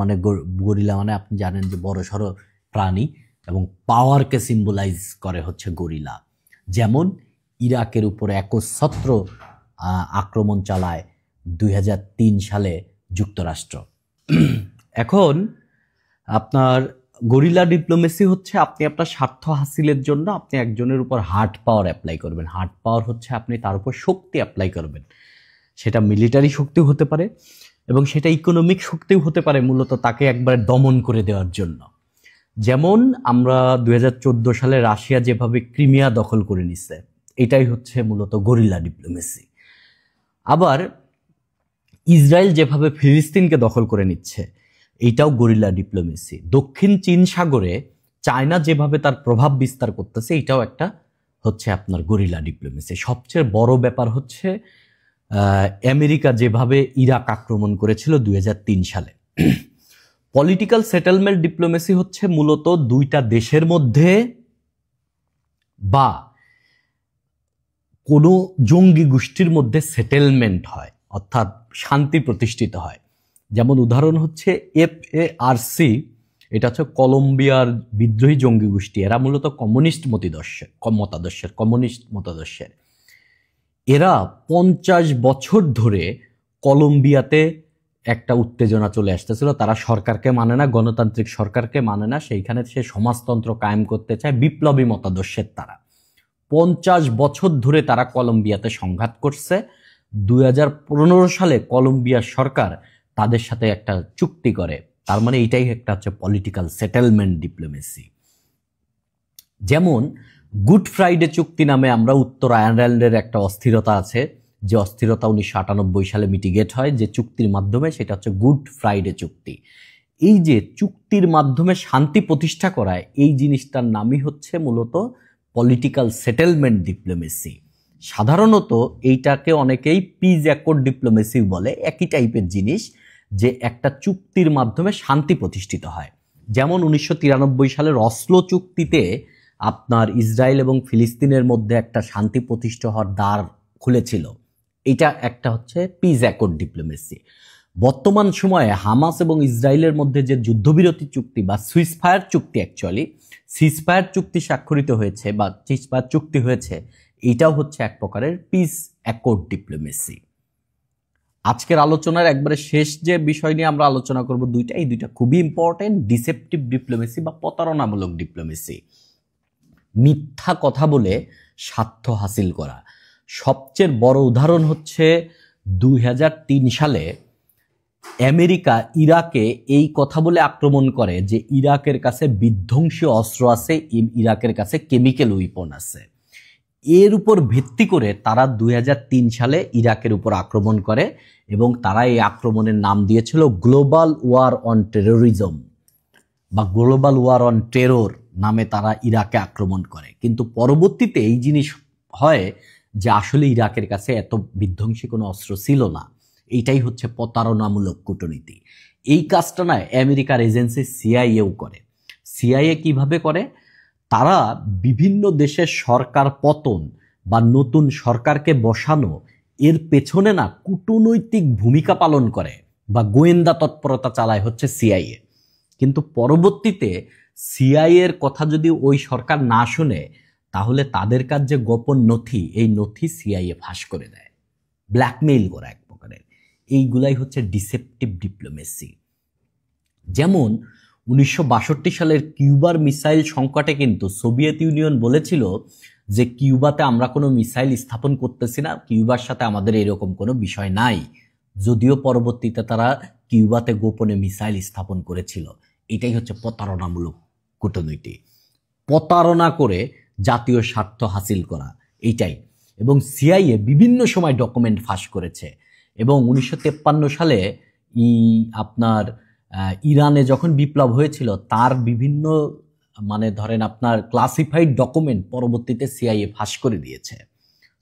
মানে আপনি জানেন যে বড় সড়ো প্রাণী এবং পাওয়ারকে সিম্বলাইজ করে হচ্ছে গরিলা। যেমন ইরাকের উপরে একচ্ছত্র আক্রমণ চালায় 2003 সালে যুক্তরাষ্ট্র। এখন আপনার গরিলা ডিপ্লোমেসি হচ্ছে আপনি আপনার স্বার্থ হাসিলের জন্য আপনি একজনের উপর হার্ড পাওয়ার অ্যাপ্লাই করবেন। হার্ড পাওয়ার হচ্ছে আপনি তার উপর শক্তি অ্যাপ্লাই করবেন। সেটা মিলিটারি শক্তিও হতে পারে এবং সেটা ইকোনমিক শক্তিও হতে পারে, মূলত তাকে একবারে দমন করে দেওয়ার জন্য। যেমন আমরা 2014 সালে রাশিয়া যেভাবে ক্রিমিয়া দখল করে নিচ্ছে, এটাই হচ্ছে মূলত গরিলা ডিপ্লোমেসি। আবার ইসরায়েল যেভাবে ফিলিস্তিনকে দখল করে নিচ্ছে, এইটাও গরিলা ডিপ্লোমেসি। দক্ষিণ চীন সাগরে চায়না যেভাবে তার প্রভাব বিস্তার করতেছে, এটাও একটা হচ্ছে আপনার গরিলা ডিপ্লোমেসি। সবচেয়ে বড় ব্যাপার হচ্ছে আমেরিকা যেভাবে ইরাক আক্রমণ করেছিল 2003 সালে। পলিটিক্যাল সেটেলমেন্ট ডিপ্লোমেসি হচ্ছে মূলত দুইটা দেশের মধ্যে বা কোনো জঙ্গি গোষ্ঠীর মধ্যে সেটেলমেন্ট হয়, অর্থাৎ শান্তি প্রতিষ্ঠিত হয়। যেমন উদাহরণ হচ্ছে FARC, এটা হচ্ছে কলম্বিয়ার বিদ্রোহী জঙ্গি গোষ্ঠী। এরা মূলত কমিউনিস্ট মতাদর্শের। এরা 50 বছর ধরে কলম্বিয়াতে একটা উত্তেজনা চলে আসতেছিল। তারা সরকারকে মানে না, গণতান্ত্রিক সরকারকে মানে না, সেইখানে সে সমাজতন্ত্র কায়েম করতে চায়, বিপ্লবী মতাদর্শের তারা। 50 বছর ধরে তারা কলম্বিয়াতে সংঘাত করছে। 2015 সালে কলম্বিয়ার সরকার তাদের সাথে একটা চুক্তি করে। তার মানে এইটাই একটা হচ্ছে পলিটিক্যাল সেটেলমেন্ট ডিপ্লোমেসি। যেমন গুড ফ্রাইডে চুক্তি নামে আমরা উত্তর আয়ারল্যান্ডের একটা অস্থিরতা আছে, যে অস্থিরতা 1998 সালে মিটিগেট হয় যে চুক্তির মাধ্যমে, সেটা হচ্ছে গুড ফ্রাইডে চুক্তি। এই যে চুক্তির মাধ্যমে শান্তি প্রতিষ্ঠা করায়, এই জিনিসটার নামই হচ্ছে মূলত পলিটিক্যাল সেটেলমেন্ট ডিপ্লোমেসি। সাধারণত এইটাকে অনেকেই পিস অ্যাকর্ড ডিপ্লোমেসি বলে, একই টাইপের জিনিস, যে একটা চুক্তির মাধ্যমে শান্তি প্রতিষ্ঠিত হয়। যেমন 1993 সালের অসলো চুক্তিতে আপনার ইসরায়েল এবং ফিলিস্তিনের মধ্যে একটা শান্তি প্রতিষ্ঠা হওয়ার দ্বার খুলেছিল। এটা একটা হচ্ছে পিস অ্যাকর্ড ডিপ্লোমেসি। বর্তমান সময়ে হামাস এবং ইসরায়েলের মধ্যে যে যুদ্ধবিরতি চুক্তি বা সুইসফায়ার চুক্তি, সিজফায়ার চুক্তি স্বাক্ষরিত হয়েছে বা সিজফায়ার চুক্তি হয়েছে, এটাও হচ্ছে এক প্রকারের পিস অ্যাকর্ড ডিপ্লোমেসি। আজকের আলোচনার একবারে শেষ যে বিষয় নিয়ে আমরা আলোচনা করব এই দুইটা খুবই ইম্পর্টেন্ট, ডিসেপটিভ ডিপ্লোমেসি বা প্রতারণামূলক ডিপ্লোমেসি। মিথ্যা কথা বলে স্বার্থ হাসিল করা। সবচেয়ে বড় উদাহরণ হচ্ছে 2003 সালে আমেরিকা ইরাকে এই কথা বলে আক্রমণ করে যে ইরাকের কাছে বিধ্বংসী অস্ত্র আছে, ইরাকের কাছে কেমিক্যাল উইপন আছে। এর উপর ভিত্তি করে তারা 2003 সালে ইরাকের উপর আক্রমণ করে এবং তারা এই আক্রমণের নাম দিয়েছিল গ্লোবাল ওয়ার অন টেরোরিজম বা গ্লোবাল ওয়ার অন টেরর নামে তারা ইরাকে আক্রমণ করে। কিন্তু পরবর্তীতে এই জিনিস হয় যে আসলে ইরাকের কাছে এত বিধ্বংসী কোনো অস্ত্র ছিল না। এইটাই হচ্ছে প্রতারণামূলক কূটনীতি। এই কাজটা না আমেরিকার এজেন্সি সিআইএও করে। সিআইএ কিভাবে করে? তারা বিভিন্ন দেশের সরকার পতন বা নতুন সরকারকে বসানো এর পেছনে না কূটনৈতিক ভূমিকা পালন করে বা গোয়েন্দা তৎপরতা চালায় হচ্ছে সিআইএ। কিন্তু পরবর্তীতে সিআইএর কথা যদি ওই সরকার না শুনে তাহলে তাদের কাছে যে গোপন নথি, এই নথি সিআইএ ফাঁস করে দেয়, ব্ল্যাকমেইল করা এক প্রকারের। এইগুলাই হচ্ছে ডিসেপটিভ ডিপ্লোমেসি। যেমন 1962 সালের কিউবার মিসাইল সংকটে কিন্তু সোভিয়েত ইউনিয়ন বলেছিল যে কিউবাতে আমরা কোনো মিসাইল স্থাপন করতেছি না, কিউবার সাথে আমাদের এরকম কোনো বিষয় নাই, যদিও পরবর্তীতে তারা কিউবাতে গোপনে মিসাইল স্থাপন করেছিল। এটাই হচ্ছে প্রতারণামূলক কূটনীতি, প্রতারণা করে জাতীয় স্বার্থ হাসিল করা, এইটাই। এবং সিআইএ বিভিন্ন সময় ডকুমেন্ট ফাঁস করেছে। এবং 1953 সালে আপনার ইরানে যখন বিপ্লব হয়েছিল তার বিভিন্ন ধরেন আপনার ক্লাসিফাইড ডকুমেন্ট পরবর্তীতে সিআইএ ফাঁস করে দিয়েছে।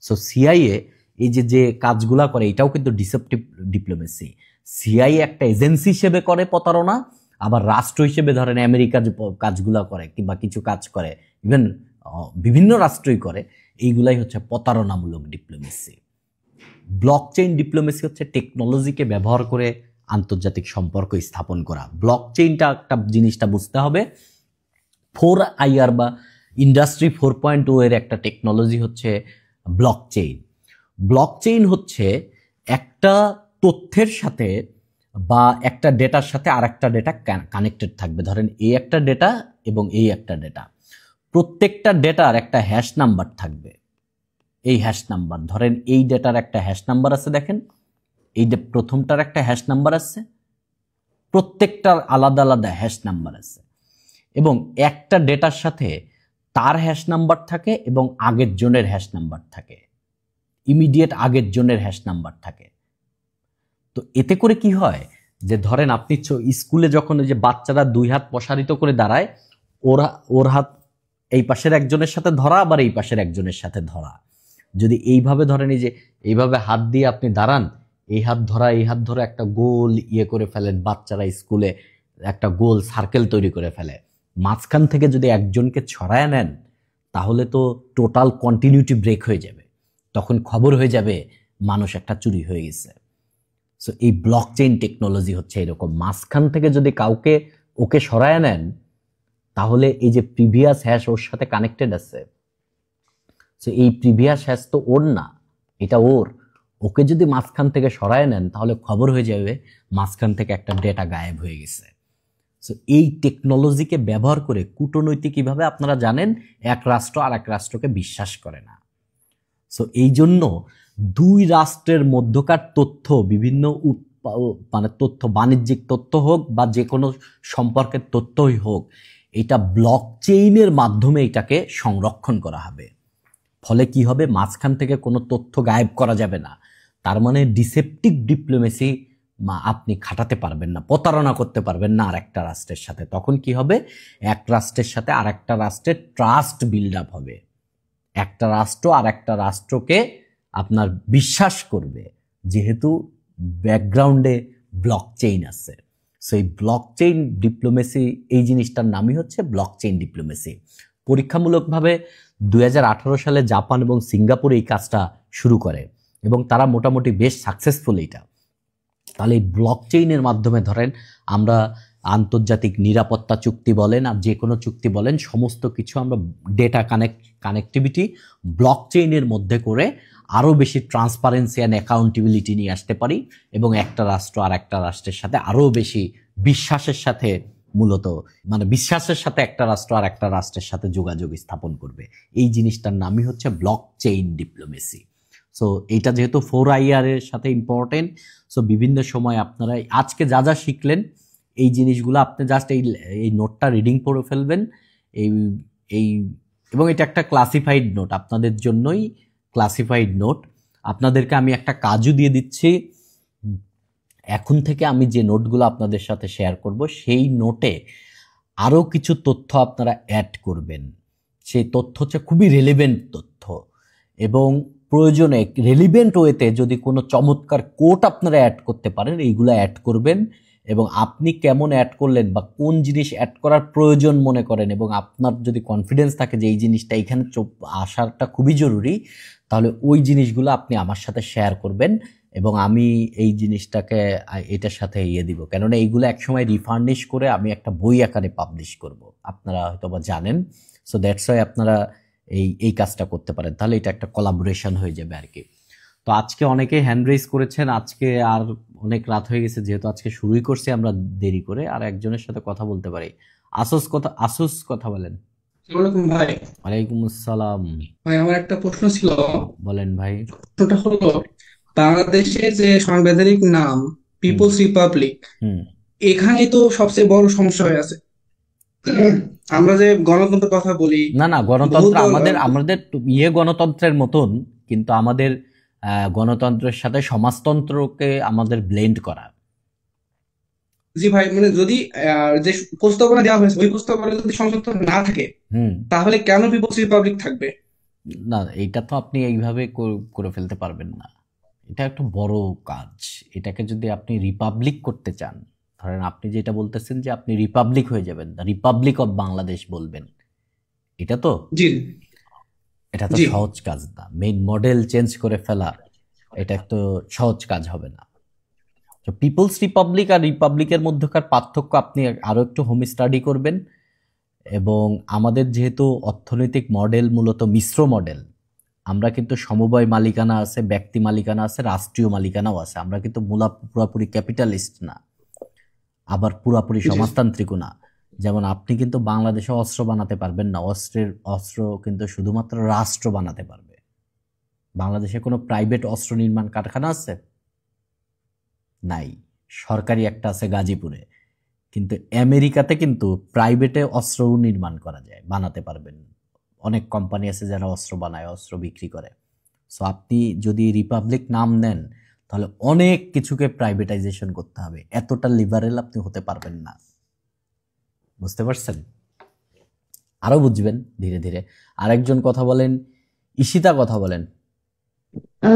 সো সিআইএ এই যে কাজগুলা করে এটাও কিন্তু ডিসেপটিভ ডিপ্লোমেসি। সিআইএ একটা এজেন্সি হিসেবে করে প্রতারণা, আবার রাষ্ট্র হিসেবে ধরেন আমেরিকা যে কাজগুলা করে কিংবা কিছু কাজ করে, ইভেন বিভিন্ন রাষ্ট্রই করে, এইগুলাই হচ্ছে প্রতারণামূলক ডিপ্লোমেসি। ব্লকচেইন ডিপ্লোমেসি হচ্ছে টেকনোলজিকে ব্যবহার করে আন্তর্জাতিক সম্পর্ক স্থাপন করা। ব্লকচেইনটা একটা জিনিসটা বুঝতে হবে, 4IR বা ইন্ডাস্ট্রি 4.0 এর একটা টেকনোলজি হচ্ছে ব্লকচেইন। ব্লকচেইন হচ্ছে একটা তথ্যের সাথে বা একটা ডেটার সাথে আরেকটা ডেটা কানেক্টেড থাকবে। ধরেন এই একটা ডেটা এবং এই একটা ডেটা, প্রত্যেকটা ডেটার একটা হ্যাশ নাম্বার থাকবে। এই হ্যাশ নাম্বার, ধরেন এই ডেটার একটা হ্যাশ নাম্বার আছে, দেখেন এই প্রথমটার একটা হ্যাশ নাম্বার আছে, প্রত্যেকটার আলাদা আলাদা হ্যাশ নাম্বার আছে। এবং একটা ডেটার সাথে তার হ্যাশ নাম্বার থাকে এবং আগের জনের হ্যাশ নাম্বার থাকে, ইমিডিয়েট আগের জনের হ্যাশ নাম্বার থাকে। তো এতে করে কি হয় যে ধরেন আপনি স্কুলে যখন ওই যে বাচ্চারা 2 হাত প্রসারিত করে দাঁড়ায়, ওর হাত এই পাশের একজনের সাথে ধরা, আবার এই পাশের একজনের সাথে ধরা। যদি এইভাবে ধরেন এই যে এইভাবে হাত দিয়ে আপনি দাঁড়ান, এই হাত ধরা এই হাত ধরে একটা গোল করে ফেলেন, বাচ্চারা স্কুলে একটা গোল সার্কেল তৈরি করে ফেলে। মাঝখান থেকে যদি একজনকে ছড়ায় নেন তাহলে তো টোটাল কন্টিনিউটি ব্রেক হয়ে যাবে, তখন খবর হয়ে যাবে মানুষ একটা চুরি হয়ে গেছে। সো এই ব্লকচেইন টেকনোলজি হচ্ছে এরকম, মাঝখান থেকে যদি ওকে সরায় নেন তাহলে এই যে প্রিভিয়াস হ্যাশ ওর সাথে কানেক্টেড আছে, সো এই প্রিভিয়াস হ্যাশ তো ওর না, এটা ওকে যদি মাঝখান থেকে সরায় নেন তাহলে খবর হয়ে যাবে মাঝখান থেকে একটা ডেটা গায়েব হয়ে গেছে। সো এই টেকনোলজিকে ব্যবহার করে কূটনৈতিকভাবে আপনারা জানেন এক রাষ্ট্র আর এক রাষ্ট্রকে বিশ্বাস করে না। সো এই জন্য দুই রাষ্ট্রের মধ্যকার তথ্য, বিভিন্ন তথ্য, বাণিজ্যিক তথ্য হোক বা যে কোনো সম্পর্কের তথ্যই হোক, এটা ব্লকচেইনের মাধ্যমে এটাকে সংরক্ষণ করা হবে। ফলে কি হবে, মাঝখান থেকে কোনো তথ্য গায়েব করা যাবে না। তার মানে ডিসেপটিভ ডিপ্লোমেসি আপনি খাটাতে পারবেন না, প্রতারণা করতে পারবেন না আর একটা রাষ্ট্রের সাথে। তখন কি হবে, এক রাষ্ট্রের সাথে আর একটা রাষ্ট্রের ট্রাস্ট বিল্ড আপ হবে। একটা রাষ্ট্র আর একটা রাষ্ট্রকে আপনার বিশ্বাস করবে, যেহেতু ব্যাকগ্রাউন্ডে ব্লকচেইন আছে। সো এই ব্লকচেইন ডিপ্লোমেসি, এই জিনিসটার নামই হচ্ছে ব্লকচেইন ডিপ্লোমেসি। পরীক্ষামূলকভাবে 2018 সালে জাপান এবং সিঙ্গাপুর এই কাজটা শুরু করে এবং তারা মোটামুটি বেশ সাকসেসফুল এটা। তাহলে এই ব্লকচেইনের মাধ্যমে ধরেন আমরা আন্তর্জাতিক নিরাপত্তা চুক্তি বলেন আর যে কোনো চুক্তি বলেন, সমস্ত কিছু আমরা ডেটা কানেক্টিভিটি ব্লকচেইনের মধ্যে করে আরও বেশি ট্রান্সপারেন্সি অ্যান্ড অ্যাকাউন্টেবিলিটি নিয়ে আসতে পারি এবং একটা রাষ্ট্র আর একটা রাষ্ট্রের সাথে আরও বেশি বিশ্বাসের সাথে, মূলত মানে বিশ্বাসের সাথে একটা রাষ্ট্র আর একটা রাষ্ট্রের সাথে যোগাযোগ স্থাপন করবে। এই জিনিসটার নামই হচ্ছে ব্লকচেইন ডিপ্লোমেসি। সো এইটা যেহেতু 4IR এর সাথে ইম্পর্টেন্ট, সো বিভিন্ন সময় আপনারা আজকে যা যা শিখলেন এই জিনিসগুলো আপনি জাস্ট এই নোটটা রিডিং করে ফেলবেন। এই এই এবং এটা একটা ক্লাসিফাইড নোট, আপনাদের জন্যই ক্লাসিফাইড নোট। আপনাদেরকে আমি একটা কাজও দিয়ে দিচ্ছি, এখন থেকে আমি যে নোটগুলো আপনাদের সাথে শেয়ার করব সেই নোটে আরও কিছু তথ্য আপনারা অ্যাড করবেন। সেই তথ্য হচ্ছে খুবই রেলিভেন্ট তথ্য এবং প্রয়োজনে রেলিভেন্ট ওয়েতে যদি কোনো চমৎকার কোট আপনারা অ্যাড করতে পারেন এইগুলো অ্যাড করবেন। এবং আপনি কেমন অ্যাড করলেন বা কোন জিনিস অ্যাড করার প্রয়োজন মনে করেন এবং আপনার যদি কনফিডেন্স থাকে যে এই জিনিসটা এখানে আসারটা খুবই জরুরি, তাহলে ওই জিনিসগুলো আপনি আমার সাথে শেয়ার করবেন এবং আমি এই জিনিসটাকে এটার সাথে দিব, কেননা এইগুলো একসময় রিফার্নিশ করে আমি একটা বই আকারে পাবলিশ করব, আপনারা হয়তো বা জানেন। সো দ্যাটস ওয়াই আপনারা এই কাজটা করতে পারেন, তাহলে এটা একটা কোলাবোরেশন হয়ে যাবে আর কি। তো আজকে অনেকে হ্যান্ড রেজ করেছেন, আজকে আর অনেক রাত হয়ে গেছে, যেহেতু আজকে শুরুই করছি আমরা দেরি করে, আর একজনের সাথে কথা বলতে পারি। আসুস কথা বলেন। ভাই ওয়ালাইকুম আসসালাম। ভাই আমার একটা প্রশ্ন ছিল। বলেন ভাই। প্রশ্নটা হলো, বাংলাদেশের যে সাংবিধানিক নাম পিপলস রিপাবলিক, হুম এখানেই তো সবচেয়ে বড় সমস্যা হয়ে আছে। আমরা যে গণতন্ত্রের কথা বলি, না না, গণতন্ত্র বহুদল আমাদের আমাদের গণতন্ত্রের মতন, কিন্তু আমাদের গণতন্ত্রের সাথে সমাজতন্ত্রকে আমাদের ব্লেন্ড করা। জি ভাই, মানে যদি যে প্রস্তাবনা দেওয়া হয়েছে ওই প্রস্তাবনা যদি সংশোধন না থাকে, হুম তাহলে কেন পিপলস রিপাবলিক থাকবে? না, এইটা তো আপনি এইভাবে করে ফেলতে পারবেন না, এটা একটা বড় কাজ। এটাকে যদি আপনি রিপাবলিক করতে চান, ধরেন আপনি যেটা বলতেছেন যে আপনি রিপাবলিক হয়ে যাবেন, রিপাবলিক অফ বাংলাদেশ বলবেন, এটা তো জি এটা তো জি সহজ কাজ না। মেইন মডেল চেঞ্জ করে ফেলা এটা তো সহজ কাজ হবে না। তো পিপলস রিপাবলিক আর রিপাবলিকের মধ্যকার পার্থক্য আপনি আরো একটু হোম স্টাডি করবেন। এবং আমাদের যেহেতু অর্থনৈতিক মডেল মূলত মিশ্র মডেল, আমরা কিন্তু সমবায় মালিকানা আছে, ব্যক্তি মালিকানা আছে, রাষ্ট্রীয় মালিকানাও আছে। আমরা কিন্তু পুরাপুরি ক্যাপিটালিস্ট না, আবার পুরাপুরি জি সমাজতান্ত্রিকও না। যেমন আপনি কিন্তু বাংলাদেশে অস্ত্র বানাতে পারবেন না, অস্ত্র কিন্তু শুধুমাত্র রাষ্ট্র বানাতে পারবে। বাংলাদেশে কোনো প্রাইভেট অস্ত্র নির্মাণ কারখানা আছে? নাই। সরকারি একটা আছে গাজীপুরে, কিন্তু আমেরিকাতে কিন্তু প্রাইভেটে অস্ত্র নির্মাণ করা যায়, বানাতে পারবেন। অনেক কোম্পানি আছে যারা অস্ত্র বানায়, অস্ত্র বিক্রি করে। সো আপনি যদি রিপাবলিক নাম নেন তাহলে অনেক কিছুকে প্রাইভেটাইজেশন করতে হবে, এতটা লিবারেল আপনি হতে পারবেন না। বুঝতে পারছেন? আরো বুঝবেন ধীরে ধীরে। আরেকজন কথা বলেন, ঈশিতা কথা বলেন।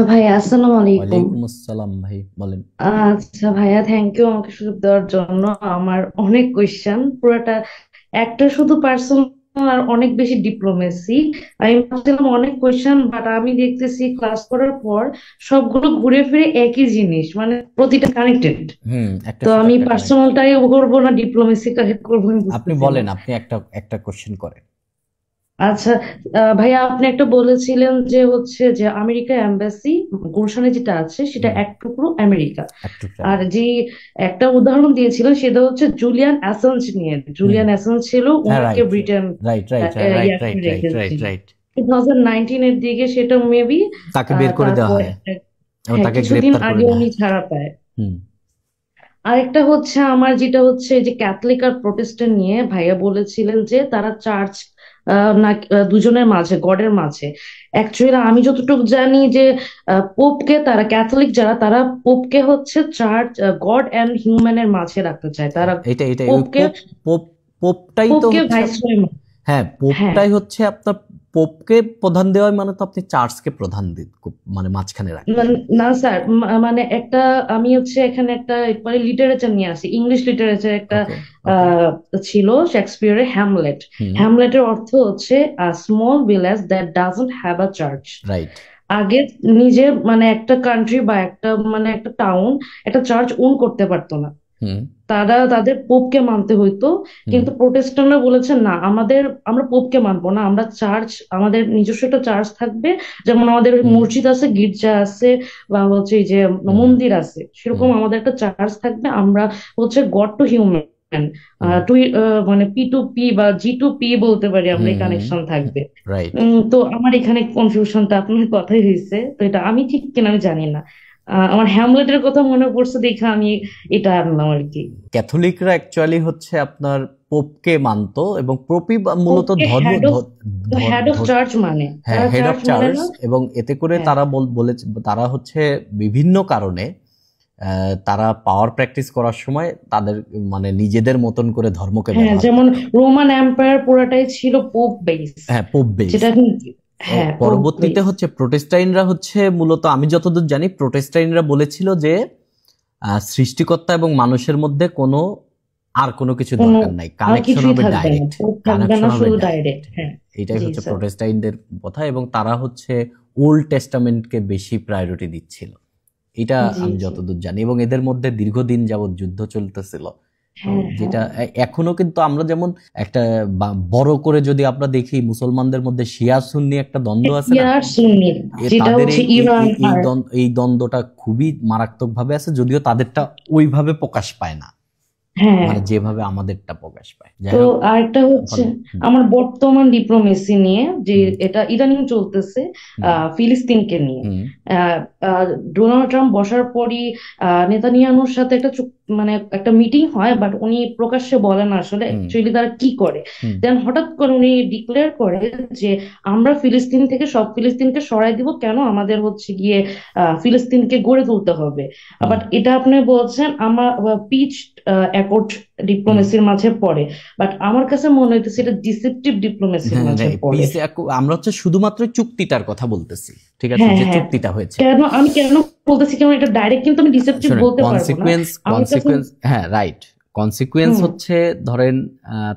ভাইয়া আসসালামু আলাইকুম। ওয়ালাইকুম আসসালাম ভাই, বলেন। আচ্ছা ভাইয়া, থ্যাংক ইউ আমাকে সুযোগ দেওয়ার জন্য। আমার অনেক কোয়েশ্চেন, পুরোটা একটা শুধু পার্সোনাল আর অনেক বেশি ডিপ্লোমেসি। আমি ভাবছিলাম অনেক কোয়েশ্চেন, বাট আমি দেখতেছি ক্লাস করার পর সবগুলো ঘুরে ফিরে একই জিনিস, মানে প্রতিটা কানেক্টেড। একটা তো সাথে আমি একটা কানেক্ট। পার্সোনালটাই করবো না ডিপ্লোমেসি কানেক্ট করবো, আমি আপনি বুঝতেছি না। বলেন, আপনি একটা কোশ্চেন করেন। আচ্ছা, ভাইয়া আপনি একটা বলেছিলেন যে হচ্ছে যে আমেরিকা এম্বাসি গুলশানে যেটা আছে সেটা হুম এক টুকরো আমেরিকা। একটু আর আমেরিকা। যে একটা উদাহরণ দিয়েছিলেন সেটা হচ্ছে জুলিয়ান অ্যাসাঞ্জ নিয়ে। হুম জুলিয়ান অ্যাসাঞ্জ ছিল, হ্যাঁ, ওনাকে right Britain right right right ইয়াতে রাইট রাইট রাইট রেখেছিল রাইট 2019 এর দিকে, সেটা মেবি। তাকে বের করে দেওয়া তারপর হয় এবং হ্যাঁ, তাকে কিছুদিন গ্রেপ্তার করে আগে দেওয়া উনি হয়। ছাড়া পায়। হুম আরেকটা হচ্ছে আমার যেটা হচ্ছে যে ক্যাথলিক আর প্রোটেস্ট্যান্ট নিয়ে ভাইয়া বলেছিলেন যে তারা চার্চ না দুজনের মাঝে, গডের মাঝে। অ্যাকচুয়ালি আমি যতটুকু জানি যে পোপকে, তারা ক্যাথলিক যারা, তারা পোপকে হচ্ছে চার্চ, গড অ্যান্ড হিউম্যানের মাঝে রাখতে চায় তারা। এটা এটা ওই পোপকে পোপটাই তো পোপকে হচ্ছে ভাইসরয়। হ্যাঁ, হ্যাঁ পোপটাই হচ্ছে আপনার পোপকে প্রধান দেওয়া মানে তো আপনি চার্চকে প্রধান মানে মাঝখানে রাখলেন। না স্যার, মানে একটা আমি হচ্ছে এখানে একটা মানে লিটারেচার নিয়ে আসি, ইংলিশ লিটারেচার একটা ওকে ওকে আহ, ছিল শেক্সপিয়ারের হ্যামলেট। হুম হ্যামলেটের অর্থ হচ্ছে small village that doesn't have a church. Right আগে নিজের মানে একটা কান্ট্রি বা একটা মানে একটা টাউন একটা চার্চ ওন করতে পারতো না, হুম তারা তাদের পোপকে মানতে হইতো। হুম কিন্তু প্রোটেস্ট্যান্টরা বলেছেন না, আমরা পোপকে মানবো না, আমরা চার্চ, আমাদের নিজস্ব একটা চার্চ থাকবে, যেমন আমাদের হুম মসজিদ আছে, গির্জা আছে, বা হচ্ছে এই যে হুম মন্দির আছে, হুম সেরকম আমাদের একটা চার্চ থাকবে। আমরা হচ্ছে গড টু হিউম্যান, হুম টু মানে পি টু পি বা জি টু পি বলতে পারি আমরা, এই হুম কানেকশন থাকবে। রাইট। তো আমার এখানে কনফিউশনটা আপনার কথাই হয়েছে, তো এটা আমি ঠিক কিনা আমি জানি না। আমার হ্যামলেটের কথা মনে পড়ছে দেখে আমি এটা আনলাম আর কি। ক্যাথলিকরা অ্যাকচুয়ালি হচ্ছে আপনার পোপকে মানতো, এবং পোপই মূলত ওকে, ধর্ম হেড অফ চার্চ মানে, হ্যাঁ, তারা হেড অফ চার্চ মানে চার্চ। না। এবং এতে করে হ্যাঁ তারা বলেছে তারা হচ্ছে বিভিন্ন কারণে তারা পাওয়ার প্র্যাকটিস করার সময় তাদের মানে নিজেদের মতন করে ধর্মকে হ্যাঁ, ব্যবহার যেমন করতো। রোমান এম্পায়ার পুরাটাই ছিল পোপ বেস, হ্যাঁ, পোপ বেস। যেটা হ্যাঁ পোপ পরবর্তীতে বেস। হচ্ছে প্রোটেস্টাইনরা হচ্ছে মূলত, আমি যতদূর জানি, প্রোটেস্টাইনরা বলেছিল যে সৃষ্টিকর্তা এবং মানুষের মধ্যে আর কোনো কিছু কোনো দরকার নাই, আর কানেকশন কিছুই হবে থাকবে না, ডাইরেক্ট। পোপ থাকবে কানেকশন না, হবে শুধু ডাইরেক্ট। ডাইরেক্ট। হ্যাঁ এটাই জি হচ্ছে স্যার। প্রোটেস্টাইনদের কথা, এবং তারা হচ্ছে ওল্ড টেস্টামেন্টকে বেশি প্রায়োরিটি দিচ্ছিল, এটা জি আমি জি। যতদূর জানি। এবং এদের মধ্যে দীর্ঘদিন যাবৎ যুদ্ধ চলতেছিল। তো হ্যাঁ হ্যাঁ যেটা এখনো কিন্তু আমরা যেমন একটা বড় করে যদি আমরা দেখি, মুসলমানদের মধ্যে শিয়া সুন্নি একটা দ্বন্দ্ব আছে না, ইয়ার সুন্নির, যেটা তাদের হচ্ছে এই এই ইরান এই- এই আর দ্বন্দ্ব এই দ্বন্দ্বটা খুবই মারাত্মক ভাবে আছে, যদিও তাদেরটা ওইভাবে প্রকাশ পায় না, হ্যাঁ। মানে যেভাবে আমাদেরটা প্রকাশ পায়। যাই তো হোক, আরেকটা হচ্ছে বলেন। হুম আমার বর্তমান ডিপ্লোমেসি নিয়ে, যে হুম এটা ইদানিং চলতেছে হুম ফিলিস্তিনকে নিয়ে। হুম আহ, আহ, ডোনাল্ড ট্রাম্প বসার পরই নেতানিয়াহুর সাথে মানে একটা মিটিং হয়, বাট উনি প্রকাশ্যে বলেন আসলে হুম অ্যাকচুয়ালি তারা কি করে। হুম দেন হঠাৎ করে উনি ডিক্লেয়ার করে যে আমরা ফিলিস্তিন থেকে সব ফিলিস্তিনকে সরাই দিব, কেন আমাদের হচ্ছে গিয়ে ফিলিস্তিনকে গড়ে তুলতে হবে। হুম বাট এটা আপনি বলছেন আমার পিচ অ্যাকর্ড হুম ডিপ্লোমেসির মাঝে পড়ে, বাট আমার কাছে মনে হইতেছে এটা ডিসেপটিভ ডিপ্লোমেসির হ্যাঁ, মাঝে পড়ে। পিস আমরা হচ্ছে শুধুমাত্র চুক্তিটার কথা বলতেছি, ঠিক আছে, হ্যাঁ যে হ্যাঁ। চুক্তিটা হয়েছে। কেন বলতেছি, কেন এটা ডাইরেক্ট কিন্তু আমি ডিসেপটিভ শোনেন, বলতে পারবো না আমার কাছে। কনসিকুয়েন্স, হ্যাঁ রাইট, কনসিকুয়েন্স হুম। হচ্ছে ধরেন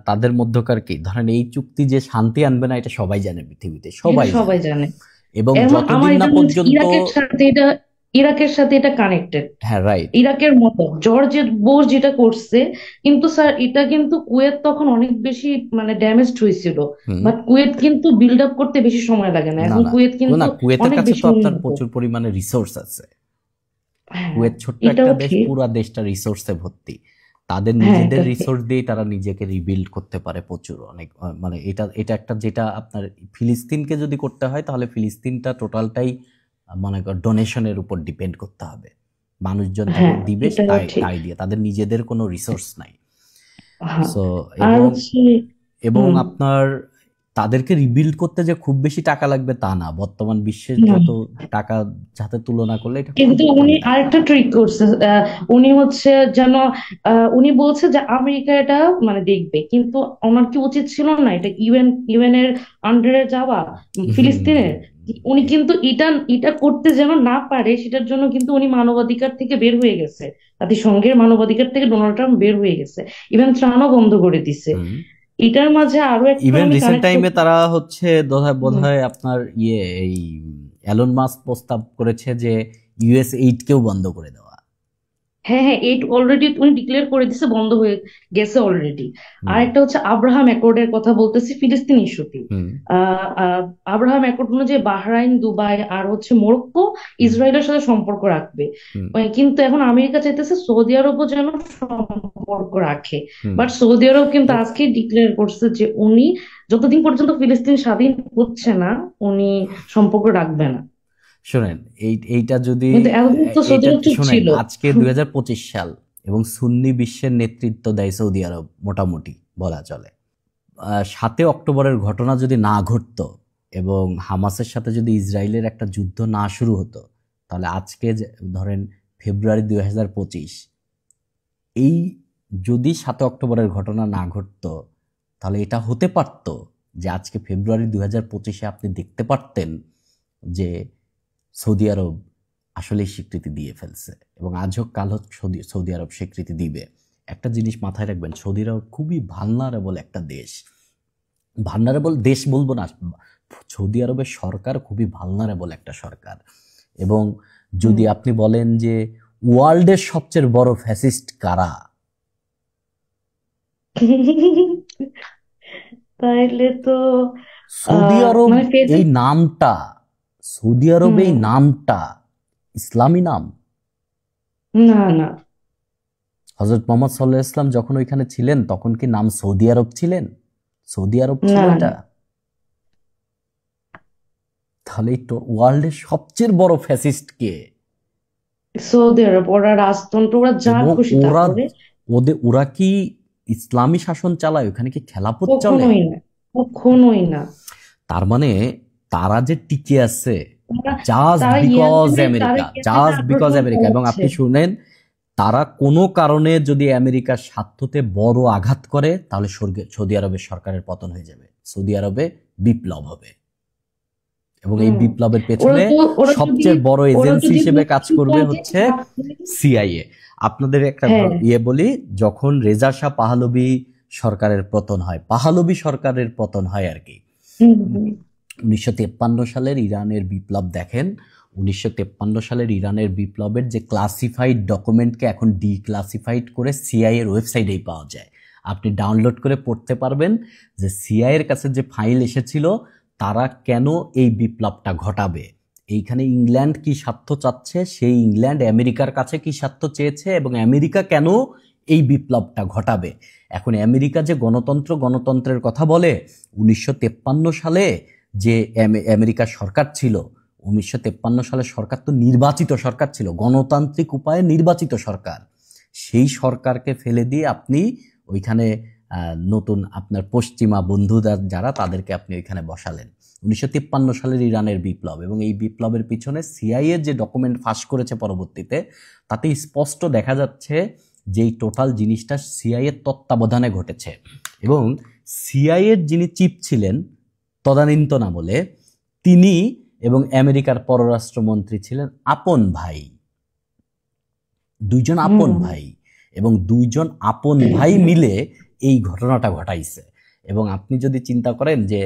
তাদের মধ্যকার কি, ধরেন এই চুক্তি যে শান্তি আনবে না, এটা সবাই জানে, পৃথিবীতে এটা সবাই সবাই জানে। জানে। এবং আমার যতদিন না এটা মনে হচ্ছে পর্যন্ত, ইরাকের সাথে এটা কানেক্টেড, হ্যাঁ রাইট, ইরাকের মতো জর্জ বুশ যেটা করছে। কিন্তু স্যার এটা কিন্তু কুয়েত তখন অনেক বেশি মানে ড্যামেজড হয়েছিল, হুম, বাট কুয়েত কিন্তু বিল্ড আপ করতে বেশি সময় লাগে না, না এখন না কুয়েত কিন্তু না, কুয়েতের অনেক কাছে বেশি তো আপনার উন্নত। প্রচুর পরিমাণে রিসোর্স আছে। হ্যাঁ কুয়েত ছোট্ট এটাও একটা দেশ, ঠিক। পুরা দেশটা রিসোর্সে ভর্তি। তাদের হ্যাঁ নিজেদের এটা ঠিক। রিসোর্স দিয়ে তারা নিজেকে রিবিল্ড করতে পারে প্রচুর, অনেক মানে এটা এটা একটা, যেটা আপনার ফিলিস্তিনকে যদি করতে হয়, তাহলে ফিলিস্তিনটা টোটালটাই মনে কর ডোনেশনের উপর ডিপেন্ড করতে হবে। মানুষজন তাকে হ্যাঁ দিবে, এটাও তাই ঠিক। তাই দিয়ে, তাদের নিজেদের কোনো রিসোর্স নাই। হ্যাঁ। সো আর এবং হচ্ছে এবং হুম, আপনার তাদেরকে রিবিল্ড করতে যে খুব বেশি টাকা লাগবে তা না, বর্তমান বিশ্বের না। যত টাকা সাথে তুলনা করলে এটা কিন্তু খুবই কম উনি টাকা। আরেকটা ট্রিক করছে, উনি হচ্ছে যেন উনি বলছে যে আমেরিকা এটা মানে দেখবে, কিন্তু ওনার কি উচিত ছিল না এটা ইউএন এর আন্ডারে যাওয়া হুম, ফিলিস্তিনের? উনি কিন্তু এটা এটা করতে যেন না পারে, সেটার জন্য কিন্তু উনি মানবাধিকার থেকে বের হয়ে গেছে, জাতিসংঘের মানবাধিকার থেকে ডোনাল্ড ট্রাম্প বের হয়ে গেছে, ইভেন ত্রাণও বন্ধ করে দিছে। হুম। এটার মাঝে আরো একটা ইভেন আমি রিসেন্ট কানেক্ট টাইমে করতে। তারা হচ্ছে বোধহয় আপনার এই এলন মাস্ক প্রস্তাব করেছে যে ইউএস এইডকেও বন্ধ করে দেওয়া। হ্যাঁ হ্যাঁ, এইট অলরেডি উনি ডিক্লেয়ার করে দিছে, বন্ধ হয়ে গেছে অলরেডি। আর হুম একটা হচ্ছে আব্রাহাম অ্যাকর্ডের কথা বলতেছি ফিলিস্তিন ইস্যুতে। হুম আহ আহ, আব্রাহাম অ্যাকর্ড অনুযায়ী বাহরাইন, দুবাই আর হচ্ছে মরক্কো হুম ইসরায়েলের সাথে সম্পর্ক রাখবে। হুম কিন্তু এখন আমেরিকা চাইতেছে সৌদি আরবও যেন সম্পর্ক রাখে। হুম। বাট সৌদি আরব কিন্তু তো আজকে ডিক্লেয়ার করছে যে উনি যতদিন পর্যন্ত ফিলিস্তিন স্বাধীন হচ্ছে না, উনি সম্পর্ক রাখবে না। শোনেন, এইটা যদি, কিন্তু এতদিন তো সৌদি এইটা আরব চুপ শোনেন, ছিল। আজকে 2025 সাল, এবং সুন্নি বিশ্বের নেতৃত্ব দেয় সৌদি আরব, মোটামুটি বলা চলে। 7 অক্টোবরের ঘটনা যদি না ঘটতো এবং হামাসের সাথে যদি ইসরায়েলের একটা যুদ্ধ না শুরু হতো, তাহলে আজকে ধরেন ফেব্রুয়ারি 2025, এই যদি 7 অক্টোবরের ঘটনা না ঘটতো, তাহলে এটা হতে পারতো যে আজকে ফেব্রুয়ারি 2025-এ আপনি দেখতে পারতেন যে সৌদি আরব আসলেই স্বীকৃতি দিয়ে ফেলছে, এবং আজ হোক কাল হোক সৌদি আরব স্বীকৃতি দিবে। একটা জিনিস মাথায় রাখবেন, সৌদি আরব খুবই ভালনারেবল একটা দেশ। ভালনারেবল দেশ বলবো না, সৌদি আরবের সরকার খুবই ভালনারেবল একটা সরকার। এবং যদি আপনি বলেন যে ওয়ার্ল্ডের সবচেয়ে বড় ফ্যাসিস্ট কারা, তাইলে তো সৌদি আরব মানে এই নামটা, সৌদি আরব এই নামটা ইসলামী নাম? না না, হযরত মুহাম্মদ সাল্লাল্লাহু আলাইহি ওয়াসাল্লাম যখন ওইখানে ছিলেন তখন কি নাম সৌদি আরব ছিলেন? সৌদি আরব ছিল না এটা? তাহলে ওয়ার্ল্ডের সবচেয়ে বড় ফ্যাসিস্ট কে? সৌদি আরব। ওরা রাজতন্ত্র, ওরা যা এবং খুশি তা করে। ওরা কি ইসলামী শাসন চালায়? ওখানে কি খেলাফত চলে? কখনোই না, কখনোই না। তার মানে তারা যে টিকে আছে তারা জাস্ট তারা বিকজ ইয়েমেনে আমেরিকা, ইয়েমেনে জাস্ট বিকজ আগ্রাসন আমেরিকা। এবং আপনি করছে। শুনেন, তারা কোনো কারণে যদি আমেরিকার স্বার্থতে বড় আঘাত করে তাহলে সৌদি আরবের সরকারের পতন হয়ে যাবে, সৌদি আরবে বিপ্লব হবে। এবং এই বিপ্লবের পেছনে সবচেয়ে বড় এজেন্সি হিসেবে কাজ করবে হচ্ছে সিআইএ। আপনাদের একটা বলি, যখন রেজা শাহ পাহলভি সরকারের পতন হয়, পাহলভি সরকারের পতন হয় আর কি, 1953 সালের ইরানের বিপ্লব দেখেন। 1953 সালের ইরানের বিপ্লবের যে ক্লাসিফাইড ডকুমেন্টকে এখন ডিক্লাসিফাইড করে সিআইএর ওয়েবসাইটেই পাওয়া যায়। আপনি ডাউনলোড করে পড়তে পারবেন যে সিআইএর কাছে যে ফাইল এসেছিল তারা কেন এই বিপ্লবটা ঘটাবে, এইখানে ইংল্যান্ড কি স্বার্থ চাচ্ছে, সেই ইংল্যান্ড আমেরিকার কাছে কি স্বার্থ চেয়েছে, এবং আমেরিকা কেন এই বিপ্লবটা ঘটাবে। এখন আমেরিকা যে গণতন্ত্রের কথা বলে, 1953 সালে যে আমেরিকার সরকার ছিল, 1953 সালের সরকার তো নির্বাচিত সরকার ছিল, গণতান্ত্রিক উপায়ে নির্বাচিত সরকার। সেই সরকারকে ফেলে দিয়ে আপনি ওইখানে নতুন আপনার পশ্চিমা বন্ধুরা যারা, তাদেরকে আপনি ওইখানে বসালেন। 1953 সালের ইরানের বিপ্লব, এবং এই বিপ্লবের পিছনে সিআইএ যে ডকুমেন্ট ফাঁস করেছে পরবর্তীতে, তাতে স্পষ্ট দেখা যাচ্ছে যে এই টোটাল জিনিসটা সিআইএর তত্ত্বাবধানে ঘটেছে। এবং সিআইএর যিনি চিফ ছিলেন তদানীন্তন আমলে, তিনি এবং আমেরিকার পররাষ্ট্রমন্ত্রী ছিলেন আপন ভাই, দুইজন আপন ভাই, এবং দুইজন আপন ভাই মিলে এই ঘটনাটা ঘটাইছে। এবং আপনি যদি চিন্তা করেন যে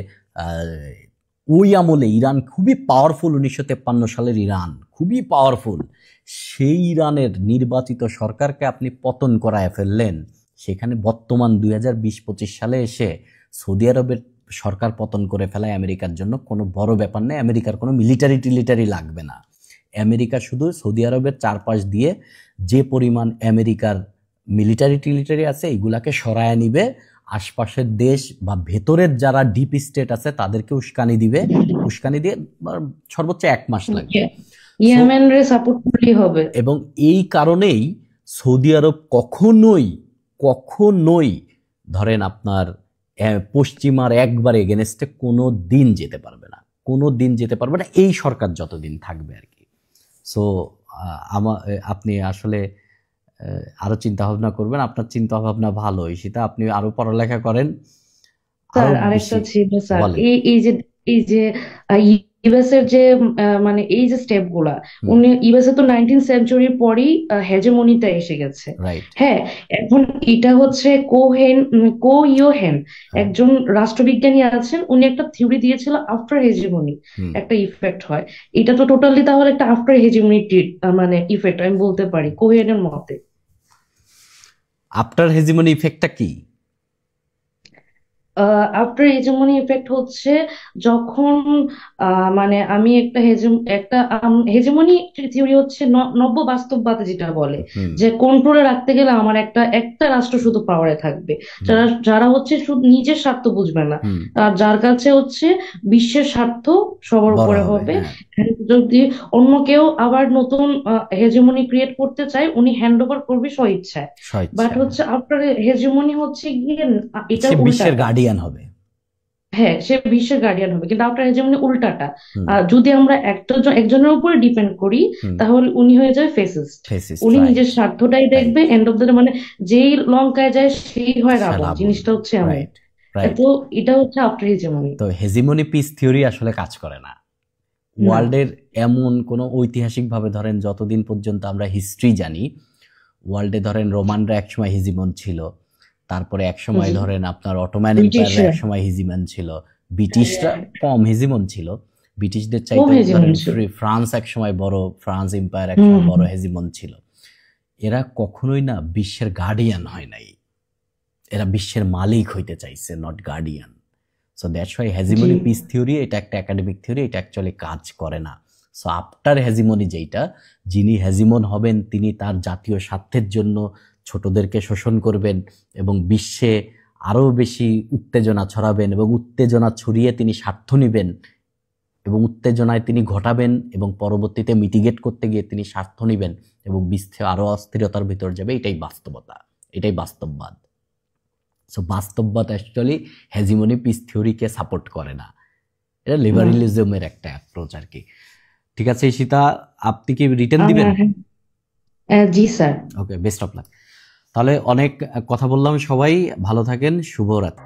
ওই আমলে ইরান খুবই পাওয়ারফুল, 1953 সালের ইরান খুবই পাওয়ারফুল, সেই ইরানের নির্বাচিত সরকারকে আপনি পতন করায় ফেললেন। সেখানে বর্তমান 2020-25 সালে এসে সৌদি আরবের সরকার পতন করে ফেলায় আমেরিকার জন্য কোনো বড় ব্যাপার নেই। আমেরিকার কোনো মিলিটারি লাগবে না। আমেরিকা শুধু সৌদি আরবের চারপাশ দিয়ে যে পরিমাণ আমেরিকার মিলিটারি আছে এইগুলাকে সরায় নিবে, আশপাশের দেশ বা ভেতরের যারা ডিপ স্টেট আছে তাদেরকে উস্কানি দিয়ে সর্বোচ্চ 1 মাস লাগবে, ইয়েমেনরে সাপোর্ট করলেই হবে। এবং এই কারণেই সৌদি আরব কখনোই ধরেন আপনার পশ্চিমার একবারে এগেনস্টে কোনো দিন যেতে পারবে না, এই সরকার যতদিন থাকবে আর কি। সো আপনি আসলে আরো চিন্তা ভাবনা করবেন, আপনার চিন্তা ভাবনা ভালো, সেটা আপনি আরো পড়ালেখা করেন। স্যার আরেকটা ছিল স্যার, এই যে ইউএস এর যে মানে এই যে স্টেপ গুলা, ইউএস এ তো 19th সেঞ্চুরির পরই হেজেমনিটা এসে গেছে। হ্যাঁ, এখন এটা হচ্ছে ইয়োহেন একজন রাষ্ট্রবিজ্ঞানী আছেন, উনি একটা থিওরি দিয়েছিল আফটার হেজেমনি একটা ইফেক্ট হয়। এটা তো টোটালি তাহলে একটা আফটার হেজেমনি মানে ইফেক্ট আমি বলতে পারি কোহেনের মতে। আফটার হেজেমনি ইফেক্টটা কি? আফটার হেজেমনি ইফেক্ট হচ্ছে যখন মানে আমি একটা হেজেমনি থিওরি হচ্ছে নব্য বাস্তববাদ, যেটা বলে যে কন্ট্রোলে রাখতে গেলে আমার একটা রাষ্ট্র শুধু পাওয়ারে থাকবে, যারা হচ্ছে শুধু নিজের স্বার্থ বুঝবে না, আর যার কাছে হচ্ছে বিশ্বের স্বার্থ সবার উপরে হবে। যদি অন্য কেউ আবার নতুন হেজেমনি ক্রিয়েট করতে চায়, উনি হ্যান্ড ওভার করবে স্বইচ্ছায়। বাট হচ্ছে আফটার হেজেমনি হচ্ছে গিয়ে এটা বিশ্বের গার্ডিয়ান হবে। হ্যাঁ, সে বিশ্বের গার্ডিয়ান হবে, কিন্তু আফটার হেজেমনি উল্টাটা। যদি আমরা একজনের উপরে ডিপেন্ড করি তাহলে উনি হয়ে যায় ফেসিস্ট। উনি নিজের স্বার্থটাই দেখবে, এন্ড অফ দ্য মানে যেই লঙ্কায় যায় সেই হয় রাবণ, জিনিসটা হচ্ছে এমন। রাইট। তো এটা হচ্ছে আফটার হেজেমনি। তো হেজিমনি পিস থিওরি আসলে কাজ করে না। না। ওয়ার্ল্ডের এমন কোনো ঐতিহাসিকভাবে ধরেন যতদিন পর্যন্ত আমরা হিস্ট্রি জানি, ওয়ার্ল্ডে ধরেন রোমানরা একসময় হিজিমন ছিল, তারপরে একসময় জি। ধরেন আপনার অটোম্যান এম্পায়াররা ব্রিটিশরা একসময় হিজিমন ছিল, ব্রিটিশরা কম হিজিমন ছিল, ব্রিটিশদের কম চাইতে হেজেমন ধরেন ছিল। ফ্রান্স একসময় বড়, ফ্রান্স এম্পায়ার একসময় বড় হেজিমন ছিল। এরা কখনোই না বিশ্বের গার্ডিয়ান হয় নাই, এরা বিশ্বের মালিক হইতে চাইছে, not guardian. So that's why G. Hegemony piece theory এটা একটা একাডেমিক থিওরি, এটা অ্যাকচুয়ালি কাজ করে না। সো আফটার হেজিমনি যেটা, যিনি হেজিমন হবেন তিনি তার জাতীয় স্বার্থের জন্য ছোটদেরকে শোষণ করবেন এবং বিশ্বে আরও বেশি উত্তেজনা ছড়াবেন এবং উত্তেজনা ছড়িয়ে তিনি স্বার্থ নেবেন এবং উত্তেজনায় তিনি ঘটাবেন এবং পরবর্তীতে মিটিগেট করতে গিয়ে তিনি স্বার্থ নেবেন এবং বিশ্বে আরও অস্থিরতার ভিতর যাবে। এটাই বাস্তবতা, এটাই বাস্তববাদ। সো বাস্তববাদ অ্যাকচুয়ালি হেজিমনি পিস থিওরিকে সাপোর্ট করে না, এটা লিবারেলিজমের একটা অ্যাপ্রোচ আর কি। ঠিক আছে ঈশিতা, আপনি কি রিটেন দিবেন? জি sir. Okay, best of luck. তাহলে অনেক কথা বললাম, সবাই ভালো থাকেন, শুভরাত্রি।